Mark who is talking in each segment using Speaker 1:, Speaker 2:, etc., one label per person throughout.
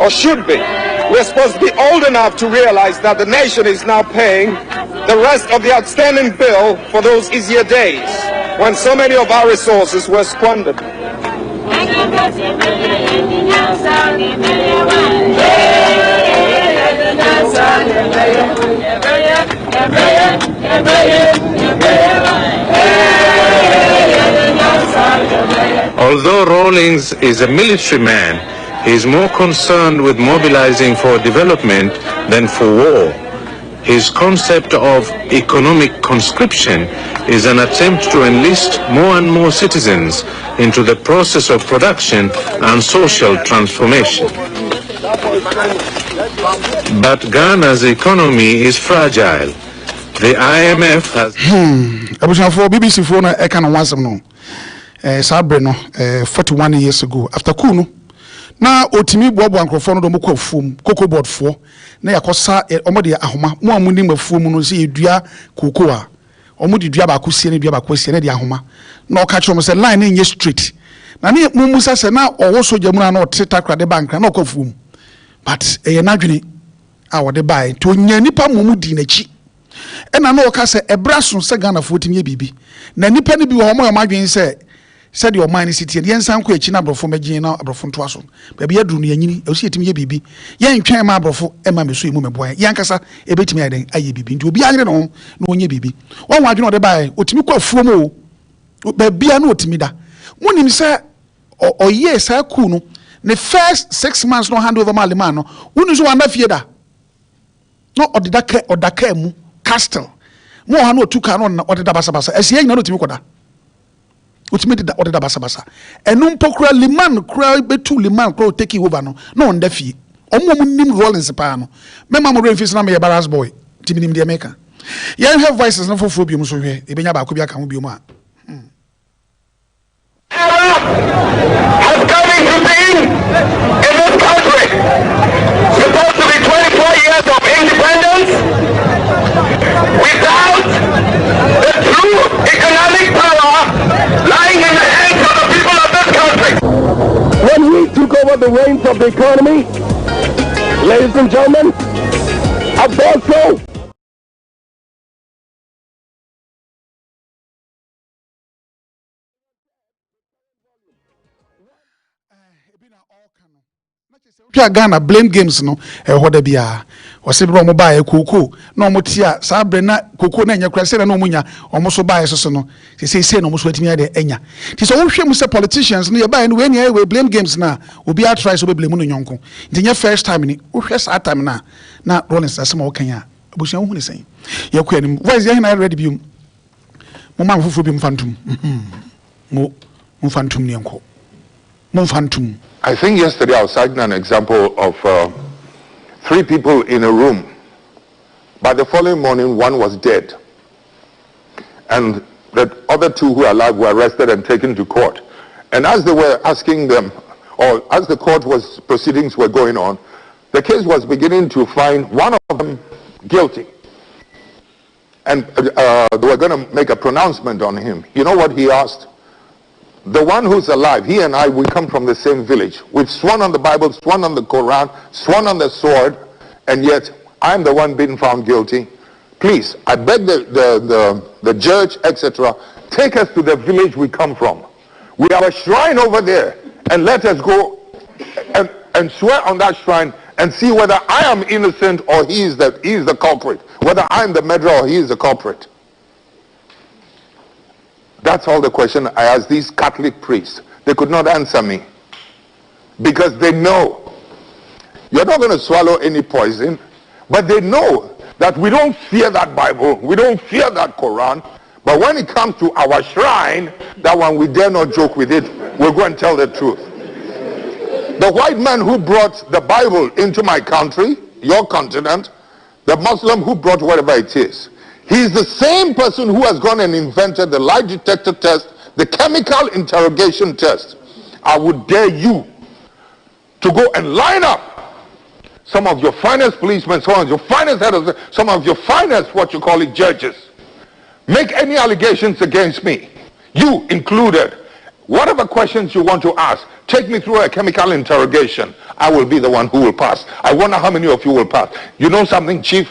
Speaker 1: or should be. We're supposed to be old enough to realize that the nation is now paying the rest of the outstanding bill for those easier days when so many of our resources were squandered.
Speaker 2: Although Rawlings is a military man, he is more concerned with mobilizing for development than for war. His concept of economic conscription is an attempt to enlist more and more citizens into the process of production and social transformation. But Ghana's economy is fragile. The IMF has...
Speaker 3: For BBC phone, I can once know. Sabreno, 41 years ago. After Kuno, now Otimi Bob and Crofono Moko Fum, Cocoa Board 4, Nayakosa, Omodia Ahoma, more winning of Fumunosi, Dria, Cocoa, Omudi Diaba Kusi, Diaba Question, Ahoma. No catch almost a line in your street. Nani Mumusa said now, or also Jamuna, no Tetakra the bank, no Kofum. But a Nagini, our debay, to Nipa Mumudi Nechi. And I know Cassa a brass on Sagana 14 year baby. Nani penny be homo imagine say. Said your mind is city and yen sank a number for Magina Abrafon Twason. Baby, I do near you, you see it me, baby. Yan train my brofo, Emma Messu, boy, Yankasa, a bit me, I be to be I don't know, no ye baby. One why do not buy, Otwinoko Fumo, baby, I know Timida. One him say, or yes, I kuno, the first 6 months no hand over Malimano, one is one of Yeda. No, or the Dake or Dakemu, Castle. More I know 2 canon or the Dabasabasa, as ye know Timikoda. Which made that order basabasa. And no pokra liman cry betu liman crow take over no on the fee. Nim Rawlings pano. Memma Rainfish na me barras boy. Timinim the America. Young have voices no for phobium so here. Ebenyaba Kubia can be ma.
Speaker 4: Has come into being in this country. Supposed to be 24 years of independence without the true economic power lying in the hands of the people of this country. When we took over the reins of the economy, ladies and gentlemen, I thought so.
Speaker 3: Ghana blame games no hoda bia o se bro mo bae koko na mo tia sa bre na koko na nya krase na no munya o mo so bae so no se no mo so atimi ade enya ti so wo hwe mu se politicians no ye bae no we nya we blame games na obi a try so be blame no nyonko ti nya first time ni wo hwe sa time na Rawlings asema wo kan ya abusia wo hu ni sen ye ko anim voice ye na ready bi mo man fufu bi mfantum mo mfantum ni enko mo mfantum.
Speaker 5: I think yesterday I was citing an example of 3 people in a room. By the following morning, 1 was dead. And the other 2 who were alive were arrested and taken to court. And as they were asking them, or as the court proceedings were going on, the case was beginning to find one of them guilty. And they were going to make a pronouncement on him. You know what he asked? The one who's alive, he and I, we come from the same village. We've sworn on the Bible, sworn on the Quran, sworn on the sword, and yet I'm the one being found guilty. Please, I beg the judge, etc., take us to the village we come from. We have a shrine over there, and let us go and swear on that shrine and see whether I am innocent or he is the culprit, whether I'm the murderer or he is the culprit. That's all the question I asked these Catholic priests. They could not answer me. Because they know you're not going to swallow any poison, but they know that we don't fear that Bible, we don't fear that Quran, but when it comes to our shrine, that one we dare not joke with it, we'll go and tell the truth. The white man who brought the Bible into my country, your continent, the Muslim who brought whatever it is, he is the same person who has gone and invented the lie detector test, the chemical interrogation test. I would dare you to go and line up some of your finest policemen, some of your finest heads, some of your finest, what you call it, judges. Make any allegations against me, you included. Whatever questions you want to ask, Take me through a chemical interrogation. I will be the one who will pass. I wonder how many of you will pass. You know something, Chief?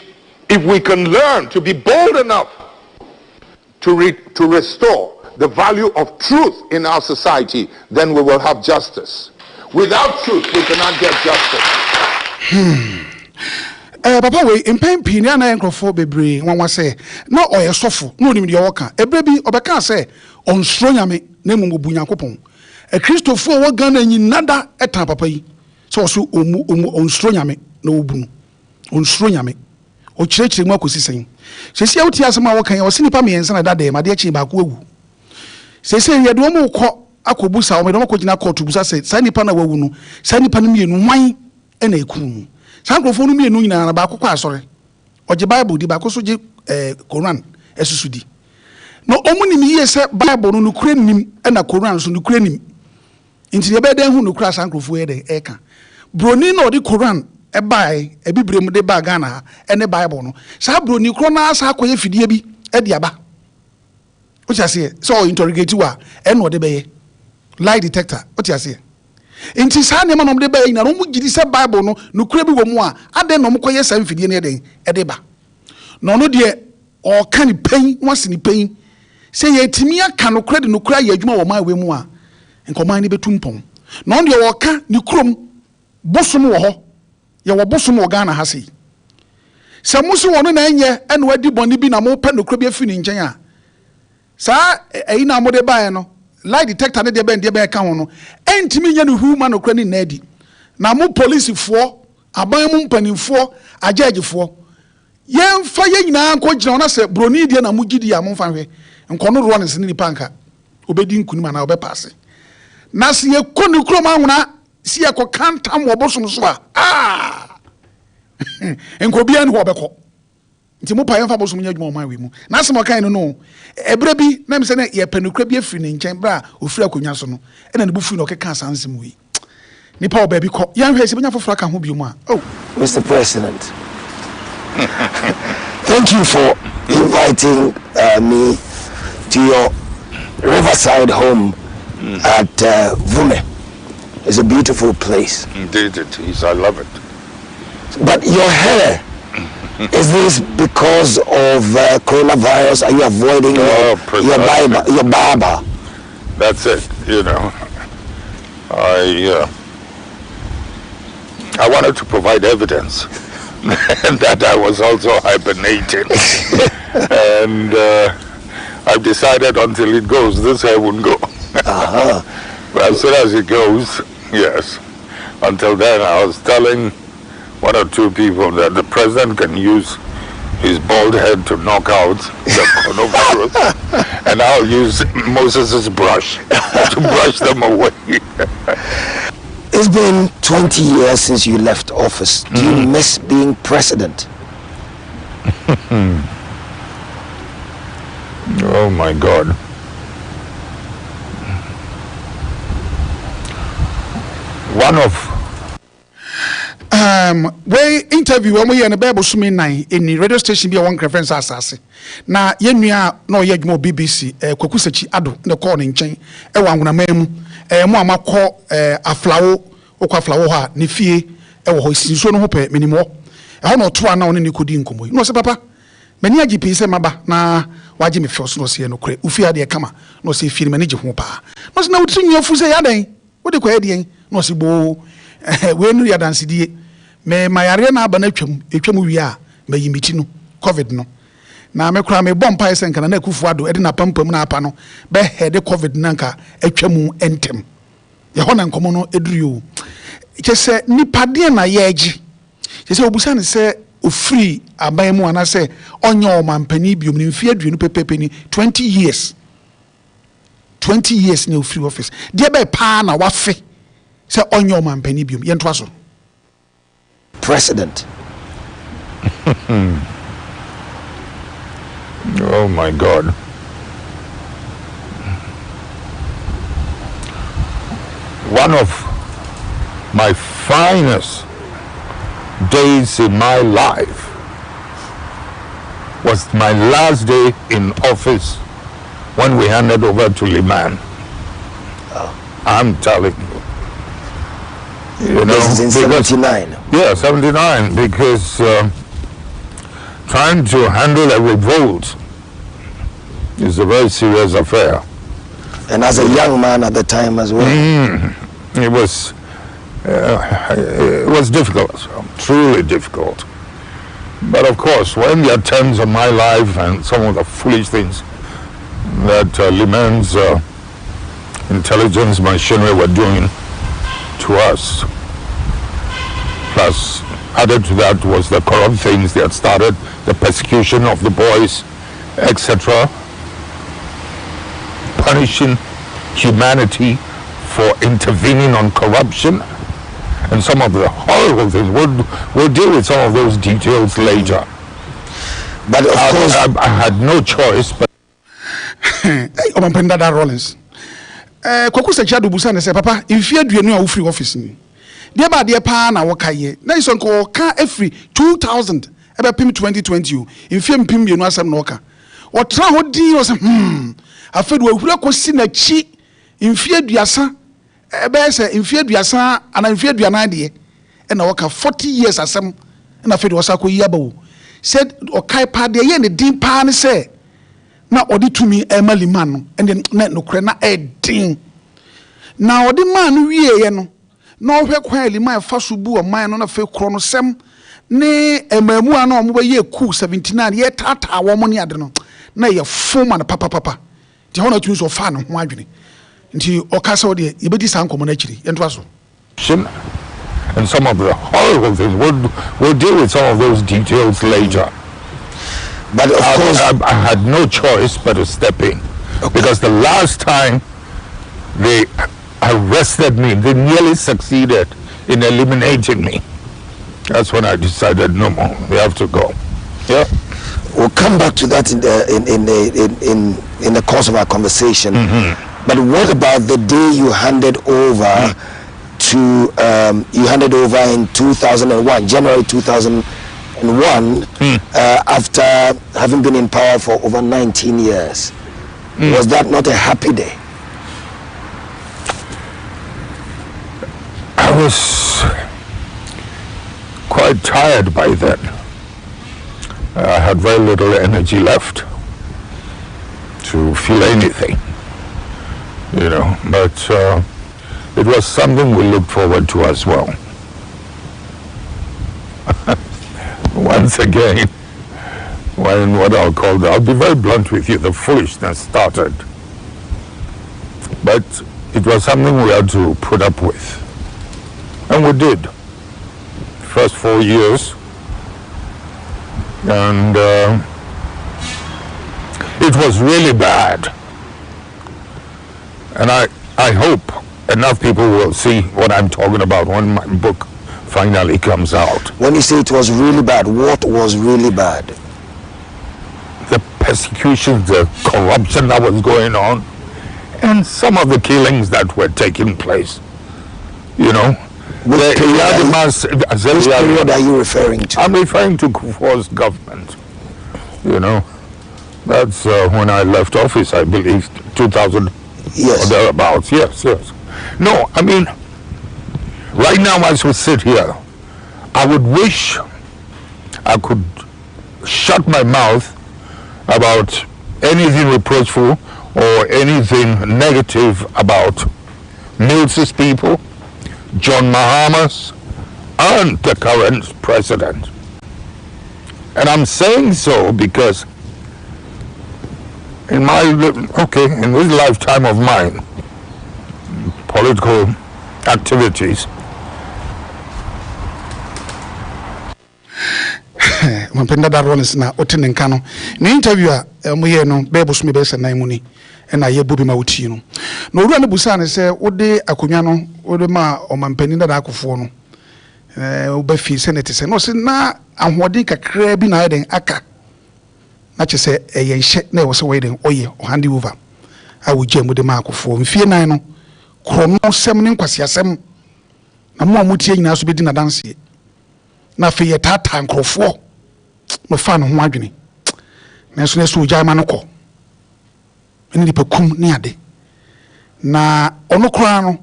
Speaker 5: If we can learn to be bold enough to restore the value of truth in our society, then we will have justice. Without truth, we cannot get justice.
Speaker 3: Papa, we impen pina na enkrofo bebre wanwa say na oyesofo na onim de woka ebre bi obeka say onsro nyame na mumu Nyankopon e Kristofo wo Ghana nyinada etan papa yi so so onsro nyame na obunu onsro nyame o kirekire mu akosi sen sesi awuti asema wo kan o sinipa me yensa na dada ma de chi ba ko agu sesi ye do mu ko akobusa o me do ko gina court busa say sanipa na wawu no sanipa no mienu hwan e na ekunu sankrofo no mienu nyina na ba akokọ asore oje Bible di ba ko so je Quran esusu di no omunim yiye se Bible no nukure nim e na Quran so nukure nim nti ye be den hu nukura sankrofo ye de eka broni na odi Quran e bai e bibrem de ba Ghana e ne Bible no sa broni kro na asa akoye fidie bi e di aba o tia se so interrogate wa e no de be ye lie detector o tia se inti sa ne manom de ba ina no mu gidi se Bible no nukure bi wo mu a ade no mkoye sa mfidie ne den e de ba no no de o kan pen wasini pen se ye timi aka nukure de nukure ya adwuma wo ma we mu a nkoman ne betumpon no de o ka ni krom bosom wo ho ye wo bosom wo Ghana ha sei se musu wo no na enye ene wadi boni bi na mo pe nukure bi afi ni nchen a sa eyi na mo de ba no lie detector ne de be ka ho no entimi nya no human no kra ni nadi na mo police fo aban mu mpanimfo agagefo yen fa ye nyina anko gina ona se broni die na mo gidi ya mo fa hwe nkono ro ne sini panka obedi nkunima na obe passe na se ye koni krom anwona se ye ko kantam wo bosom so a enko bia ne ho obekọ nti mo pa yen fa bosom nya adwuma ma we mu na se mo kan no ebre bi na me se na ye penukra bi afiri ne nchen bra ofiri akonya so no e na ne bufu no keka sansem wi ni pa oba bi ko yan hwe se benya fofora ka ho bi mu a oh
Speaker 6: Mr. President, thank you for inviting me to your riverside home at Vume. It's a beautiful place.
Speaker 5: Indeed it is. I love it.
Speaker 6: But your hair, is this because of coronavirus? Are you avoiding your barber?
Speaker 5: That's it, you know. I wanted to provide evidence that I was also hibernating. And I've decided until it goes, this hair won't go. But as soon as it goes, yes. Until then, I was telling one or two people that the president can use his bald head to knock out the coronavirus, and I'll use Moses' brush to brush them away.
Speaker 6: It's been 20 years since you left office. Do you miss being president?
Speaker 5: Oh my God. One of
Speaker 3: we interview when we in the Bible sumi nine in the radio station be one reference asase na yenua na oye adwuma BBC kwakusachi ado ne call ne nchen e wa nwona mamu mo amakọ aflawo okwa aflawo ha ne fie e wo ho sinso no ho pe menimo e ho no to ana one ne kodi nkomo no se papa mani agp se maba na waje me fio so no se no kure ufi ade kama no se fie mani je ho pa no se na wuti nyafu se yadan wo de kwa ade no se bo we nu ya dansidie me mayare na aba na etwam wi a mayimiti no covid no na me kura me bompa ese nka na akufu ado e de na pampam na apa no be head covid na nka etwam entem ye ho na nkomo no eduru che se nipade na ye agi che se obusa ne se ofiri aban mu ana se onye o mampani biom ne mfie aduenu pepepeni 20 years ne ofiri office de be pa na wafe se onye o mampani biom ye ntwa so
Speaker 6: president.
Speaker 5: Oh my God. One of my finest days in my life was my last day in office when we handed over to Liman. I'm telling you.
Speaker 7: You know,
Speaker 6: this is in 79.
Speaker 7: Yeah, 79, because trying to handle a revolt is a very serious affair.
Speaker 6: And as a young man at the time as well.
Speaker 7: It was difficult, truly difficult. But of course, when there are terms on my life and some of the foolish things that Liman's intelligence machinery were doing to us, plus added to that was the corrupt things they had started, the persecution of the boys, etc., punishing humanity for intervening on corruption, and some of the horrible things. We'll deal with some of those details later.
Speaker 6: But of course,
Speaker 7: I had no choice. But
Speaker 3: Omampenda Rawlings. Kwaku Sechado Busa say, Papa, if you do a free office ni. Dear ba dear pa na wakaye. Na ison ko ka every 2000 ebe pim 2020 if you pim you no asem no ka. O tra ho din o say afedu ahura kosi na chi mfie aduasa ebe say mfie aduasa ana mfie aduana de e na waka 40 years asem na afedu wasa ko yi abawo said okai pa de ye ne din pa ne say na odi tumi emali man no ende no kre na edin na odi man wie ye no na ohwe kwa liman fa subu o man no na fe kro no sem ne emamu ana o mo ye ku 79 ye tata wo mo ne ade no na ye foma na papa ti hono tumi so fa no ho adwene nti okasa wo de yebedi sankomo na kiri ento aso
Speaker 7: and some of the horrible things we'll deal with some of those details later.
Speaker 6: but of course
Speaker 7: I had no choice but to step in, because the last time they arrested me, they nearly succeeded in eliminating me. That's when I decided no more, we have to go. Yeah,
Speaker 6: we'll come back to that in the course of our conversation. But what about the day you handed over in 2001, January 2001, after having been in power for over 19 years? Was that not a happy day?
Speaker 7: I was quite tired by then. I had very little energy left to feel anything, you know, but it was something we looked forward to as well. Once again, when what I'll be very blunt with you, the foolishness started. But it was something we had to put up with. And we did. First 4 years. And it was really bad. And I hope enough people will see what I'm talking about when my book finally comes out.
Speaker 6: When you say it was really bad, what was really bad?
Speaker 7: The persecution, the corruption that was going on, and some of the killings that were taking place. You know,
Speaker 6: Which period are you referring to?
Speaker 7: I'm referring to Kufuor's government. You know, that's when I left office, I believe, 2000
Speaker 6: Yes.
Speaker 7: or thereabouts. Yes. No, I mean, right now as we sit here, I would wish I could shut my mouth about anything reproachful or anything negative about Mills's people, John Mahama's, and the current president. And I'm saying so because in this lifetime of mine, political activities,
Speaker 3: Mampenda Rawlings na otenenka no na interview a mo ye no be boso me be se nan mu ni na ye bobi ma wuti no na owura ne busa ne se wode akonwa no wode ma omampani da akofo no oba fi senate se no se na ahoden kakra bi na yeden aka na che se ye nhye na wo se we den oye o hand over a wo gye mu de ma akofo mfie nan no krono sem ne nkwasiasem na mo amutie nyina so be di na danse na fe ye tata nkrofo no fa no ho adwene na so ujai ma no kɔ ene di pakum ne ade na ono kora no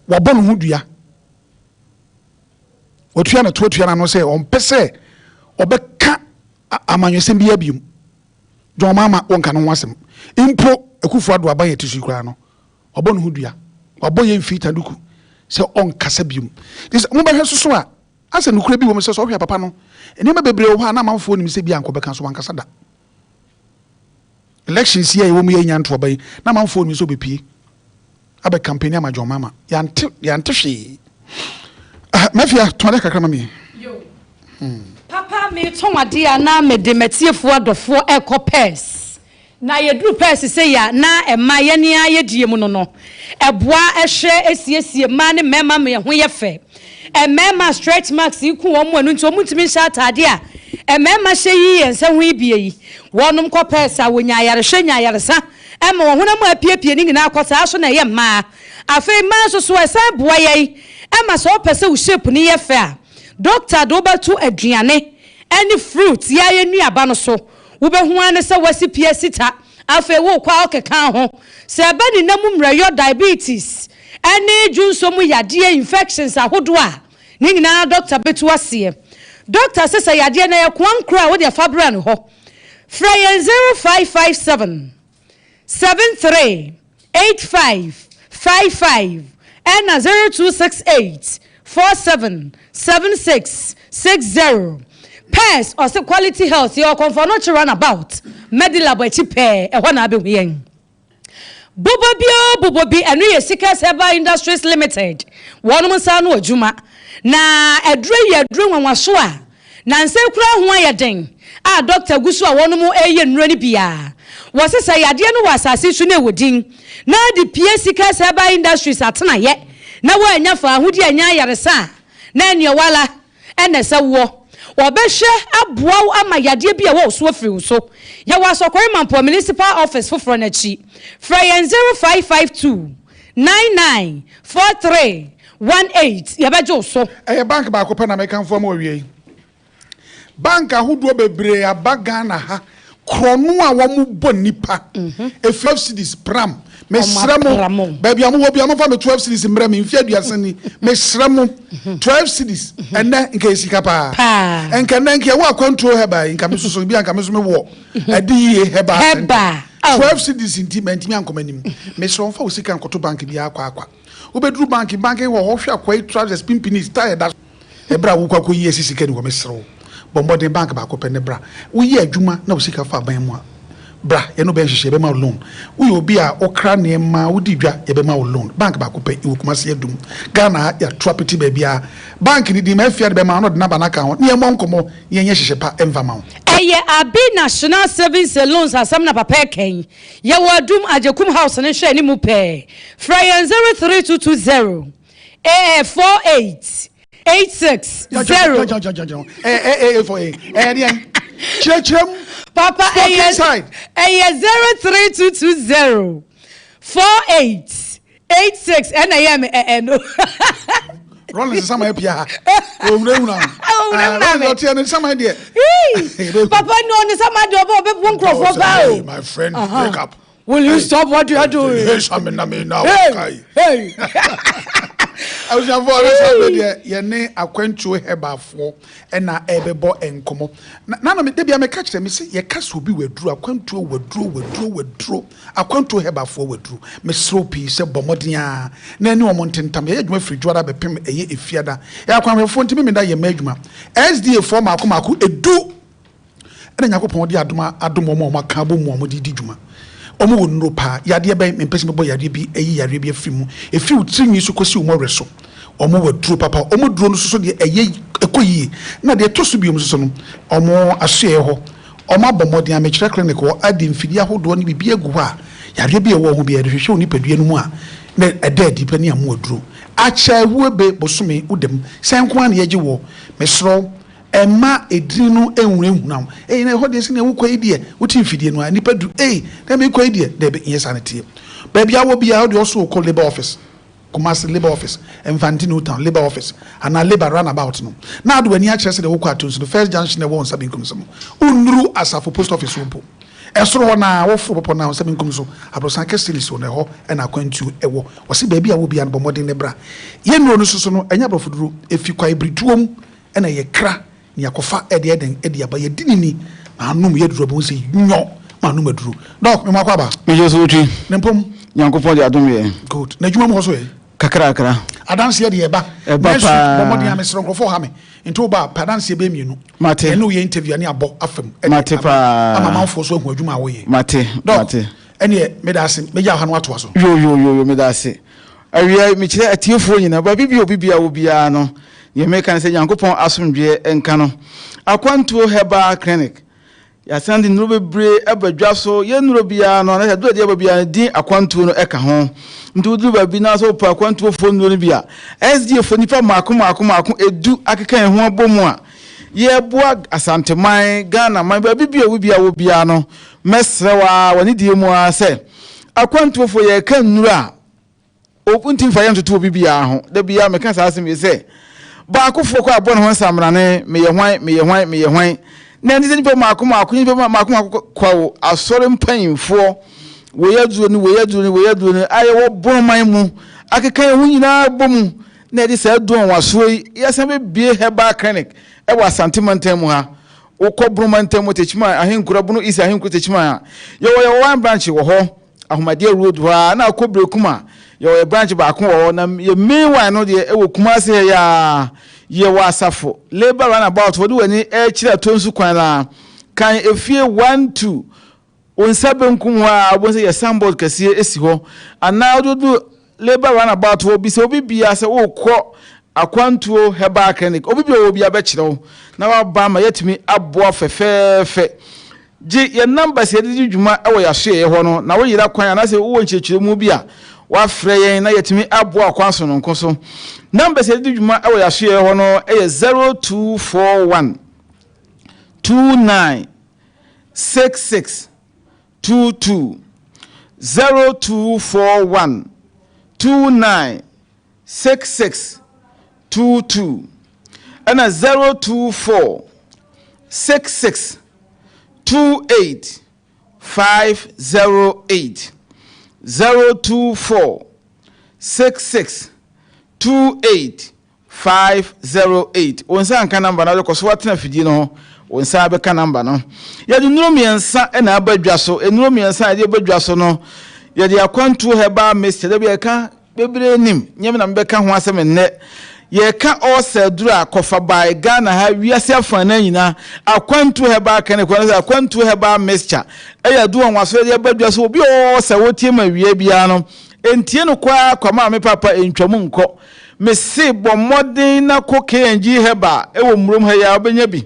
Speaker 3: wabɔ no ho dua otua na to na no say on pese obeka amanwesem bia biom John mama wonka no wasem impo ekufo ado abaye tisu kura no obo no hudua obo ye mfita duku se on kasa biom this mo ba hweso a ase no kura bi wo me se so hwe papa no eni ma bebre wo ha na manfo ni me se bia anko beka so wankasa da elections here wo mu ye nyanto obai na manfo ni so bepie abe campaign ama John mama yante hwe mafia tole kakra mami yo
Speaker 8: papa me tonwade na me de metiefo adofo ekopes na yedru pes se ya na ema ye ne ayedie mu no eboa ehwe esiesie ma ne mema me ho ye fe mema stretch marks iku wo mu anu nti omutimi sha atade a mema hye yi ense ho ibie yi wonum kopes a wonya ayare hwe nya ayare sa ema wo hona mu apiepie ni nyina akosa aso na ye ma afei ma so esa boa ye ema so pese wo shape ni ye fe a doctor do betu aduane any fruit ya ye nuaba no so wo be hu ane se wasi pie sita afa wo kwa okeka ho se be ni namu mrayo diabetes any junso mu yade infections ahodo a ni nyina doctor betu ase doctor se yade na ye kwankra wo de fabra no ho fra 0557 738555 and 0268 477660 Pairs or say quality health your comfort not run about medila bochi pair e ho na be yen Bobobi and we Sika Seba Industries Limited one sa no adwuma na edru wanwaso a na nse kura ho ayeden a doctor gusu a wono mu eye nnura ni bia wo se say yade no wasase su na wodin na di pie Sika Seba Industries atena ye na wo anya fa ahudi anya yaresa na enye wala ene se wo obehwe aboa ama yade bia wo so afiri so ya wasokori mampo municipal office for na chi fra 0552 994318 ya bejo so
Speaker 3: bank ba ko pe na mekan fo ma owie bank ahodo bebre abaga na ha krono a wo mu bo nipa F12 pram mesramo baby amu wo bia mo fa me 12 cities mra me mfia aduasani mesramo 12 cities enne nke sika pa enka nanke wo akwanto heba nka mesuso bia nka meso me wo adi heba 12 cities intimate mi ankomanim mesro fa usika nkoto bank bia akwa obedru bank wo ho hwa kwai trousers pimpini style da ebra wo kwa koyi sika ni wo mesro bombo bank ba ko pe ne bra wo yi adwuma na usika fa ban mu a bra ye no be hwehwe be ma loan wo obi a okra ne ma wo di dwa ye be ma loan bank ba ko pe wo kuma se adum Ghana ya property ba bia bank ni di ma afia be ma no de na ba na ka ho ne mo nkomo ye nye hwehwe pa emva ma ho
Speaker 8: eye abi national savings loans asam na papa ken ye wo adum ajekum house ne hwe ni mu pe fra 03220 48 86 0
Speaker 3: Chechem
Speaker 8: Papa
Speaker 3: inside
Speaker 8: 03220 48 86 and I am
Speaker 3: Rollins sama pia una sama dia
Speaker 8: Papa no ni sama dia obo be nkrofo ba o
Speaker 3: my friend wake up
Speaker 8: will you stop what you are doing
Speaker 3: yes I'm na me now hey I was for us ye ne akwantuo hebafo na ebebo enkomo na me debia me ka kire me se ye kasa obi waduru akwantuo waduru akwantuo hebafo waduru me sropi se bomoden a na ani omontentam ye adwuma firi dwara bepem eye efiada ye akwanfo ntimi me da ye madwuma SDA form akomako edu na nyakopon di adomo mo maka bo mu di dwuma omo wonro pa yade be mpesi mebo yade bi eyi yare bi afimu efiu trinwi so kosi omo reso omo wadru papa omo duro no so de eye ekoyi na de toso bi omo so no omo ahye ho omo abomodin amekire clinic wo adi mfidi ahodo ne bibia gu ho a yare bi ewo ho bi yare hwehwe oni padua no mu a na edadi pa ne amu wadru acha huebe bosome udem senko an yeje wo mesro Emma edrinu enwurehunam na hode se na wukwa idie wuti mfidie no nipa du na me kwa idie de be yesanete baby awo bia ode also call labor office Kumasi labor office Infantino town labor office ana labor runabout no na ado ani a kire se de wukwa atonso first junction e won sabinkum so unru asafo post office wompo esoro na wofo popo na sabinkum so abrosan kestili so na ho na akwantu ewo wose baby awo bia no bomodin ne bra ye nuro no so no enya brofoduru efi kwa ibrituom ena ye kra ni yakofa ede eden ede aba ye dinini na anum ye duro bo se nyo ma anum aduro dok me makwa ba
Speaker 9: me je so twi
Speaker 3: nempom
Speaker 9: Yankopon de adom ye
Speaker 3: good na djuma mo so ye
Speaker 9: kakra
Speaker 3: adanse de eba pa bomodi amesro nkrofo ha me nti ba adanse be mienu mate eno ye interview ani abo afem
Speaker 9: mate pa
Speaker 3: amamanfo so hu adwuma wo ye
Speaker 9: mate
Speaker 3: ene medase meja ha no ato so
Speaker 9: yo medase awia me kire atiefo nyina ba bibia obia no ye me kan se Yankopon asomdwe enka no akwantuo heba clinic ya sandi nuro bebre abadwa so ye nuro bia no na do de bia din akwantuo no eka ho nti udu ba bi na so pa akwantuo fo nuro bia SDF nipa mako edu akekan ho abomu a ye boa asanteman Ghana man ba bibia wo bia no mesrewa wani die mu a se akwantuo fo ye kan nuro a opuntin fa yam to bibia ho da bia me kan sa asem ye se ba akofo ko abon ho samrane me ye hwan na ndi nipa mako kwa asore mpanyimfo we yaduo ni aye wo borman mu akekan hu nyina bomu na di sa duon waso ya sabe bie heba clinic e wa santimental mu ha ukọ borman mu techima ahenkura bunu isi ahenkura techima yo one branch wo ho ahomade road wa na akobre kuma yo branch ba ko wo na ye meanwhile no de e wo kuma se ya ye wasafo labor run about what do any kira tonsu kwan na kan efie 12 onsabe nkunwa abonse ye sambod kase esi ho ana do labor run about wo bi se obi bia se wo kọ akwantuo heba clinic obi obi abekire na wa ba ma yetimi aboa fefefe ji ye number se di djuma e wo ya so ye ho no na wo yira kwan na se wo nchechire mu bi a wa frɛ yen na yetimi aboa kwanso no nkoso number se di djuma e wo ya so ye ho no e 0241 29 66 22 0241 29 66 22 and a 024 66 28 508 024 66 28 508 onsa anka number na ko so watena fidi no onsa abeka number no ya du nuro miensa na abadwa so enuro miensa ya abadwa so no ya di akwantu heba mr da bi ka bebre nim nyem na mbeka ho asem nne ye ka ose dura kofa bai Ghana ha wiase afana nyina akwantu heba ka ne kwana akwantu heba mixture eya du onwa so ya badwa so obi o se wotie ma wie bia no entie no kwa kwama me papa entwamu nko me se bo modern na ko KNG heba ewo mrum ha ya obenya bi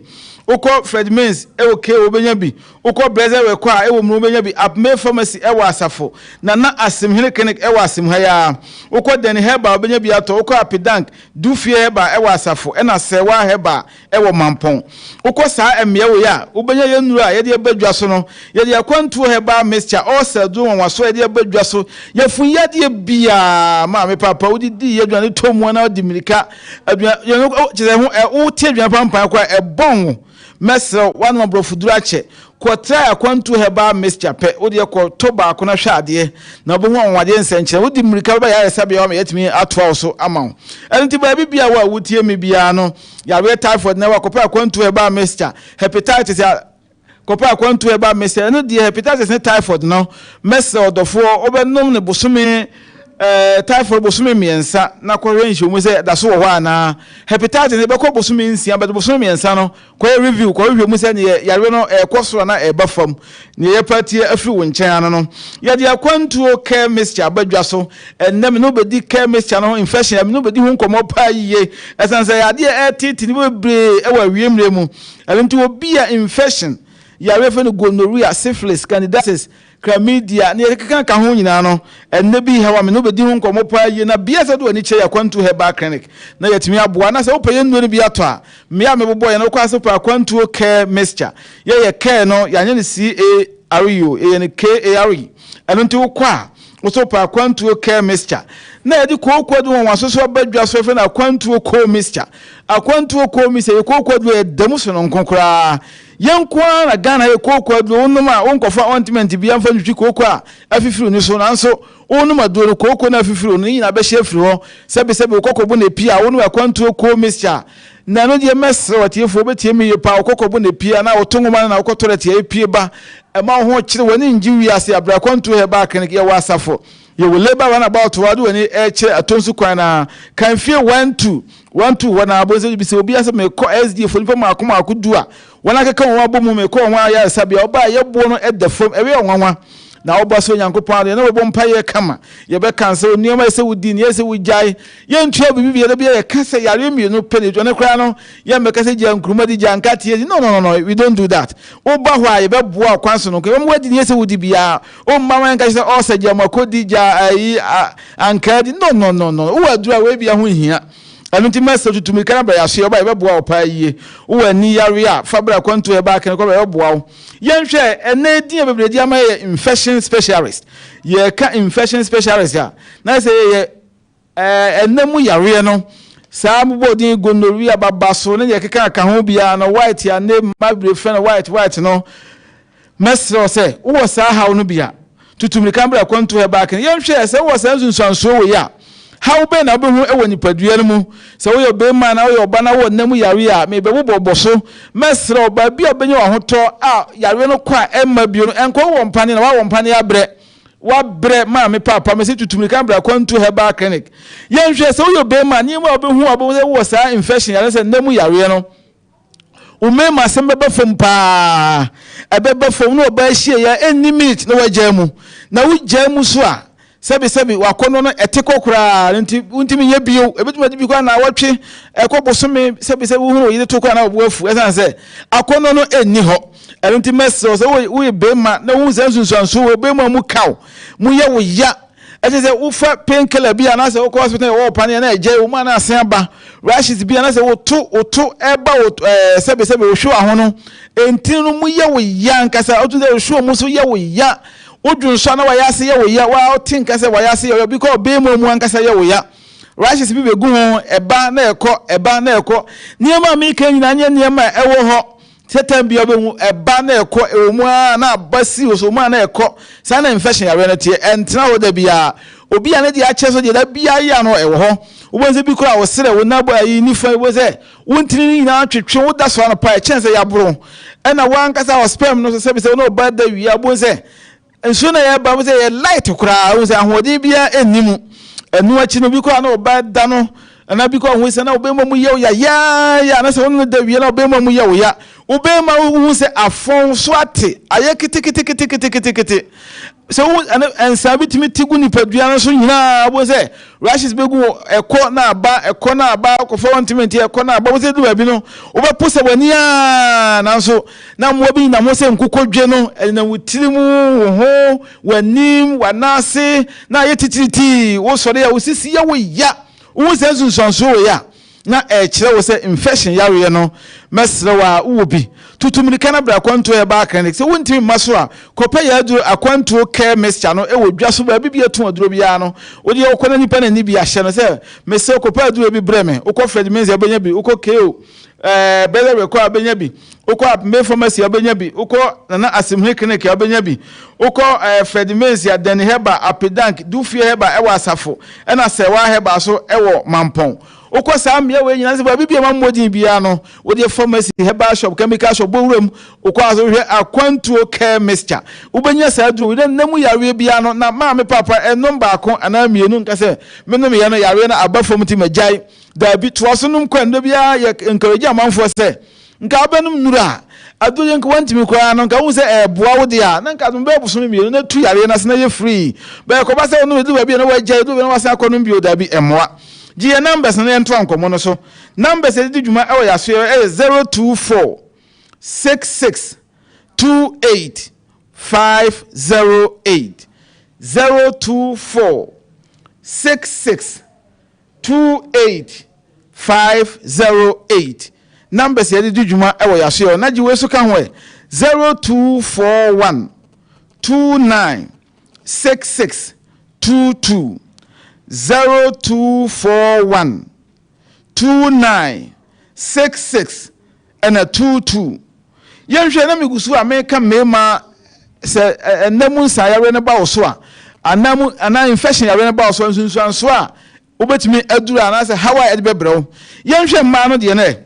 Speaker 9: uko Fred Mins ewo ke obenya bi uko Blazer we kwa ewo mrum obenya bi Apme Pharmacy ewo asafo na asim clinic ewo asim ha ya uko den heba obenya bi ato uko Apidank Dufie heba ewo asafo na Sewa heba ewo Mampon uko sa emye wo ya obenya yenuru a ye de badwa so no ye de akwantu heba mixture all sell do won waso ye de badwa so ye fun ye de bia ma me papa udidi ye dwane tomu na odi mirika adwa ye no kire ho tie adwa pampan kwa ebon mesro one number of durache kwota akwantu heba mixture pe odi ye ko to ba ko na hwade na obo ho wade nsenkyere odi mirika ba ya sabe ya ma yetimi atwa so ama enti ba bibia wa wutie me bia no ya we typhoid na wa ko pa akwantu heba mixture hepatitis ya kopa akwantu heba mixture no die hepatitis ne typhoid no mesro odofo obenom ne bosome typhoid bosome miensa na ko range omu se da so wo ana hepatitis ne be ko bosome nsia but bosome miensa no ko review ko hwehwemu se ne yare no ekosoro na ebafam ne yepatie afri wo nkyɛn no ye de akwantu care mixture abadwa so ennem no bedi care mixture no infection am no bedi hu nkomo pa yiye esanse ya de etiti ne bebre ewa wiemre mu elenti obi a infection yare fe no gonorrhea syphilis candidiasis chlamydia ne keka ka ho nyina no enne bi hawa me no bedi hu nkomo pa yiye na bia se do ani kye yakwantu heba clinic na yetimi aboa na se opeye nnu ne bi ato a me a me bobo ye no kwa se pa akwantu care mixture ye care no ya nye ne CARE ye ne KARE eno nti wo kwa so pa akwantu care mixture na yedi kokwadu won wasoso badwa so fe na akwantu ko mixture akwantu ko mixture ye kokwadu e damu so no nkonkora yenkwa na Ghana ye kokwadu onuma onkofa ointment bia mfa ntwi kokwa afifiru ni so nanso onuma do no kokwa na afifiru ni na be hye afiri ho sebe kokko bu na pia onuma akwantu ko mixture na no de mesre watiefo betie me yepa okokobo na pia na otongoma na okoto tie pie ba ma ho kire woni nji wiase abrakwanto he ba kan ye wasafo ye will labor run about wadu woni kire atonsu kwan na kan fie 12 wana aboze bi se obi ase me ko SD fo nipa makoma akudu a wana keka won abomu me ko won aya sabia oba ye bo no at the form ewe onwanwa na oboso nyankopon de na webo mpaye kama ye be cancel nioma ese wudi ni ese wujai ye ntua bibi ye be ye kase yare mienu penejo ne kra no ye me kase je nkruma di jankati no we don't do that oba hwa ye be boa kwanso no ke mo wadi ni ese wudi bia o mama nka se o se je makodi ja ayi ankadi no wo adura we bia ho hia anunti message to me kana ba ya so ba boa opa yie wo ani yare a fabra kwanto e ba kan ko ba boa wo yenhwe ene din e bebredi ama infection specialist ye ka infection specialist ya na say ye enemu yare no saa mbodin gonorrhea babaso ne ye keka ka ho bia no white ya ne mabre fe no white no mesro say wo saa hawo no bia tutumri kambra kwanto e ba kan yenhwe say wo saa nsunsuanso wo ya how be na be hu e woni padua no mu se wo yo be man na wo yo ba na wo nam yare a me be bobo so mesro ba bia benye wo hoto a yare no kwa emma bio no enko wo mpane na wo mpane abre wa bre ma me papa me se tutumri kan bra kwantu heba clinic yenhwe se wo yo be man ni mo be hu abo wo sa infection yare se nam yare no umema sembe befom pa ebebe fom no ba hie ya any minute na wajamu na wujamu so a sebi wakono no eteko kura ntimi ye bio ebetuma di bi kwa na watwe ekobosome sebi hunu yide to kwa na obuafu esan se akono no enni ho enti meso so we be ma na hu zansunsanso we be ma mu kaw mu ye wo ya ese ufa painkiller bia na se wo hospital wo pane na eje wo ma na asen aba rashes bia na se wo to eba sebi wo hwo ahono enti no mu ye wo ya nkasa otu de hwo mu so ye wo ya odunso na wayase ye wo ya wa otinka se wayase ye because be mu ankasa ye wo ya rashes bi begu ho eba na eko niema mi kan nyina nya niema ewo ho setan bi obehu eba na eko ewmu na abasi osoma na eko sa na infection ya na tie entra wo da bia obi ane di ache so de da bia ya no ewo ho wobonze bi kura wo sere wo na bo ayi ni fa wo ze wontini na atwetwe wo da so na pa chance ya bro ena wa ankasa wo spam no se bi se no ba da wi abonze enso na ya ba mo se ye light kura wo se ahodi bia enimu enu achi no bi kura na oba da no na bi kura wo se na obema mu ye ya na se wonu da wi na obema mu ye ya obema wo se afon so ate aye kiti so ensabi timi tigu ni padua no so nyina bo se rashes begu eko na aba ko for wantimenti eko na aba wo se du ba bi no oba pose wani a na so na mo bi na mo se nkokodwe no na wutirimu ho wanim wanase na ye tititi wo sore ya wo sisi ya wo ya wo se nsunso ya na kire wo se infection yare no mesre wa wo bi tutumri kana bra kwanto e ba clinic se wonti maso a kopa ya adu akwanto care mixture no e wo dwaso ba bibia to aduro bia no wo de okona nipa na ni bia hye no se mese kopa adu bi breme ukọ Fred Menzi abenya bi ukọ KO bele rekọ abenya bi ukọ Apme Pharmacy abenya bi ukọ na Asimhe clinic abenya bi ukọ Fred Menzi adani heba apedank dufie heba e wa asafo e na sewa heba so e wo mampon ukọ samye we nyina se ba bibia mamodin bia no wo de pharmacy heba shop chemical shop bowrem ukọ aso hwe akwantuo care mixture ubenya sa aduru we namu yare bia no na ma me papa enom ba ko ana mienu nka se menom ya no yare na abafom ti majai da bi toasonum kwando bia ye encourage amanfo se nka abenum nura adule nka wantimi kwa no nka wo se eboa wo de a na nka dum be buso mienu na tu yare na se na ye free be ko ba se no du bia na wajai du be na wasa akonum bi o da bi emoa GA numbers na ento ankomo no so numbers e di dwuma e wo yaso e 024 66 28 508 024 66 28 508 numbers e di dwuma e wo yaso na giwe so ka ho e 0241 29 66 22 0241 29 66 and a 22 yenhwe na migusu America mema se enamu sayare ne ba oso a anamu ana infection yare ne ba oso nsunsuanso a obetimi adura na se hawa e de bebrɛw yenhwe mma no de ne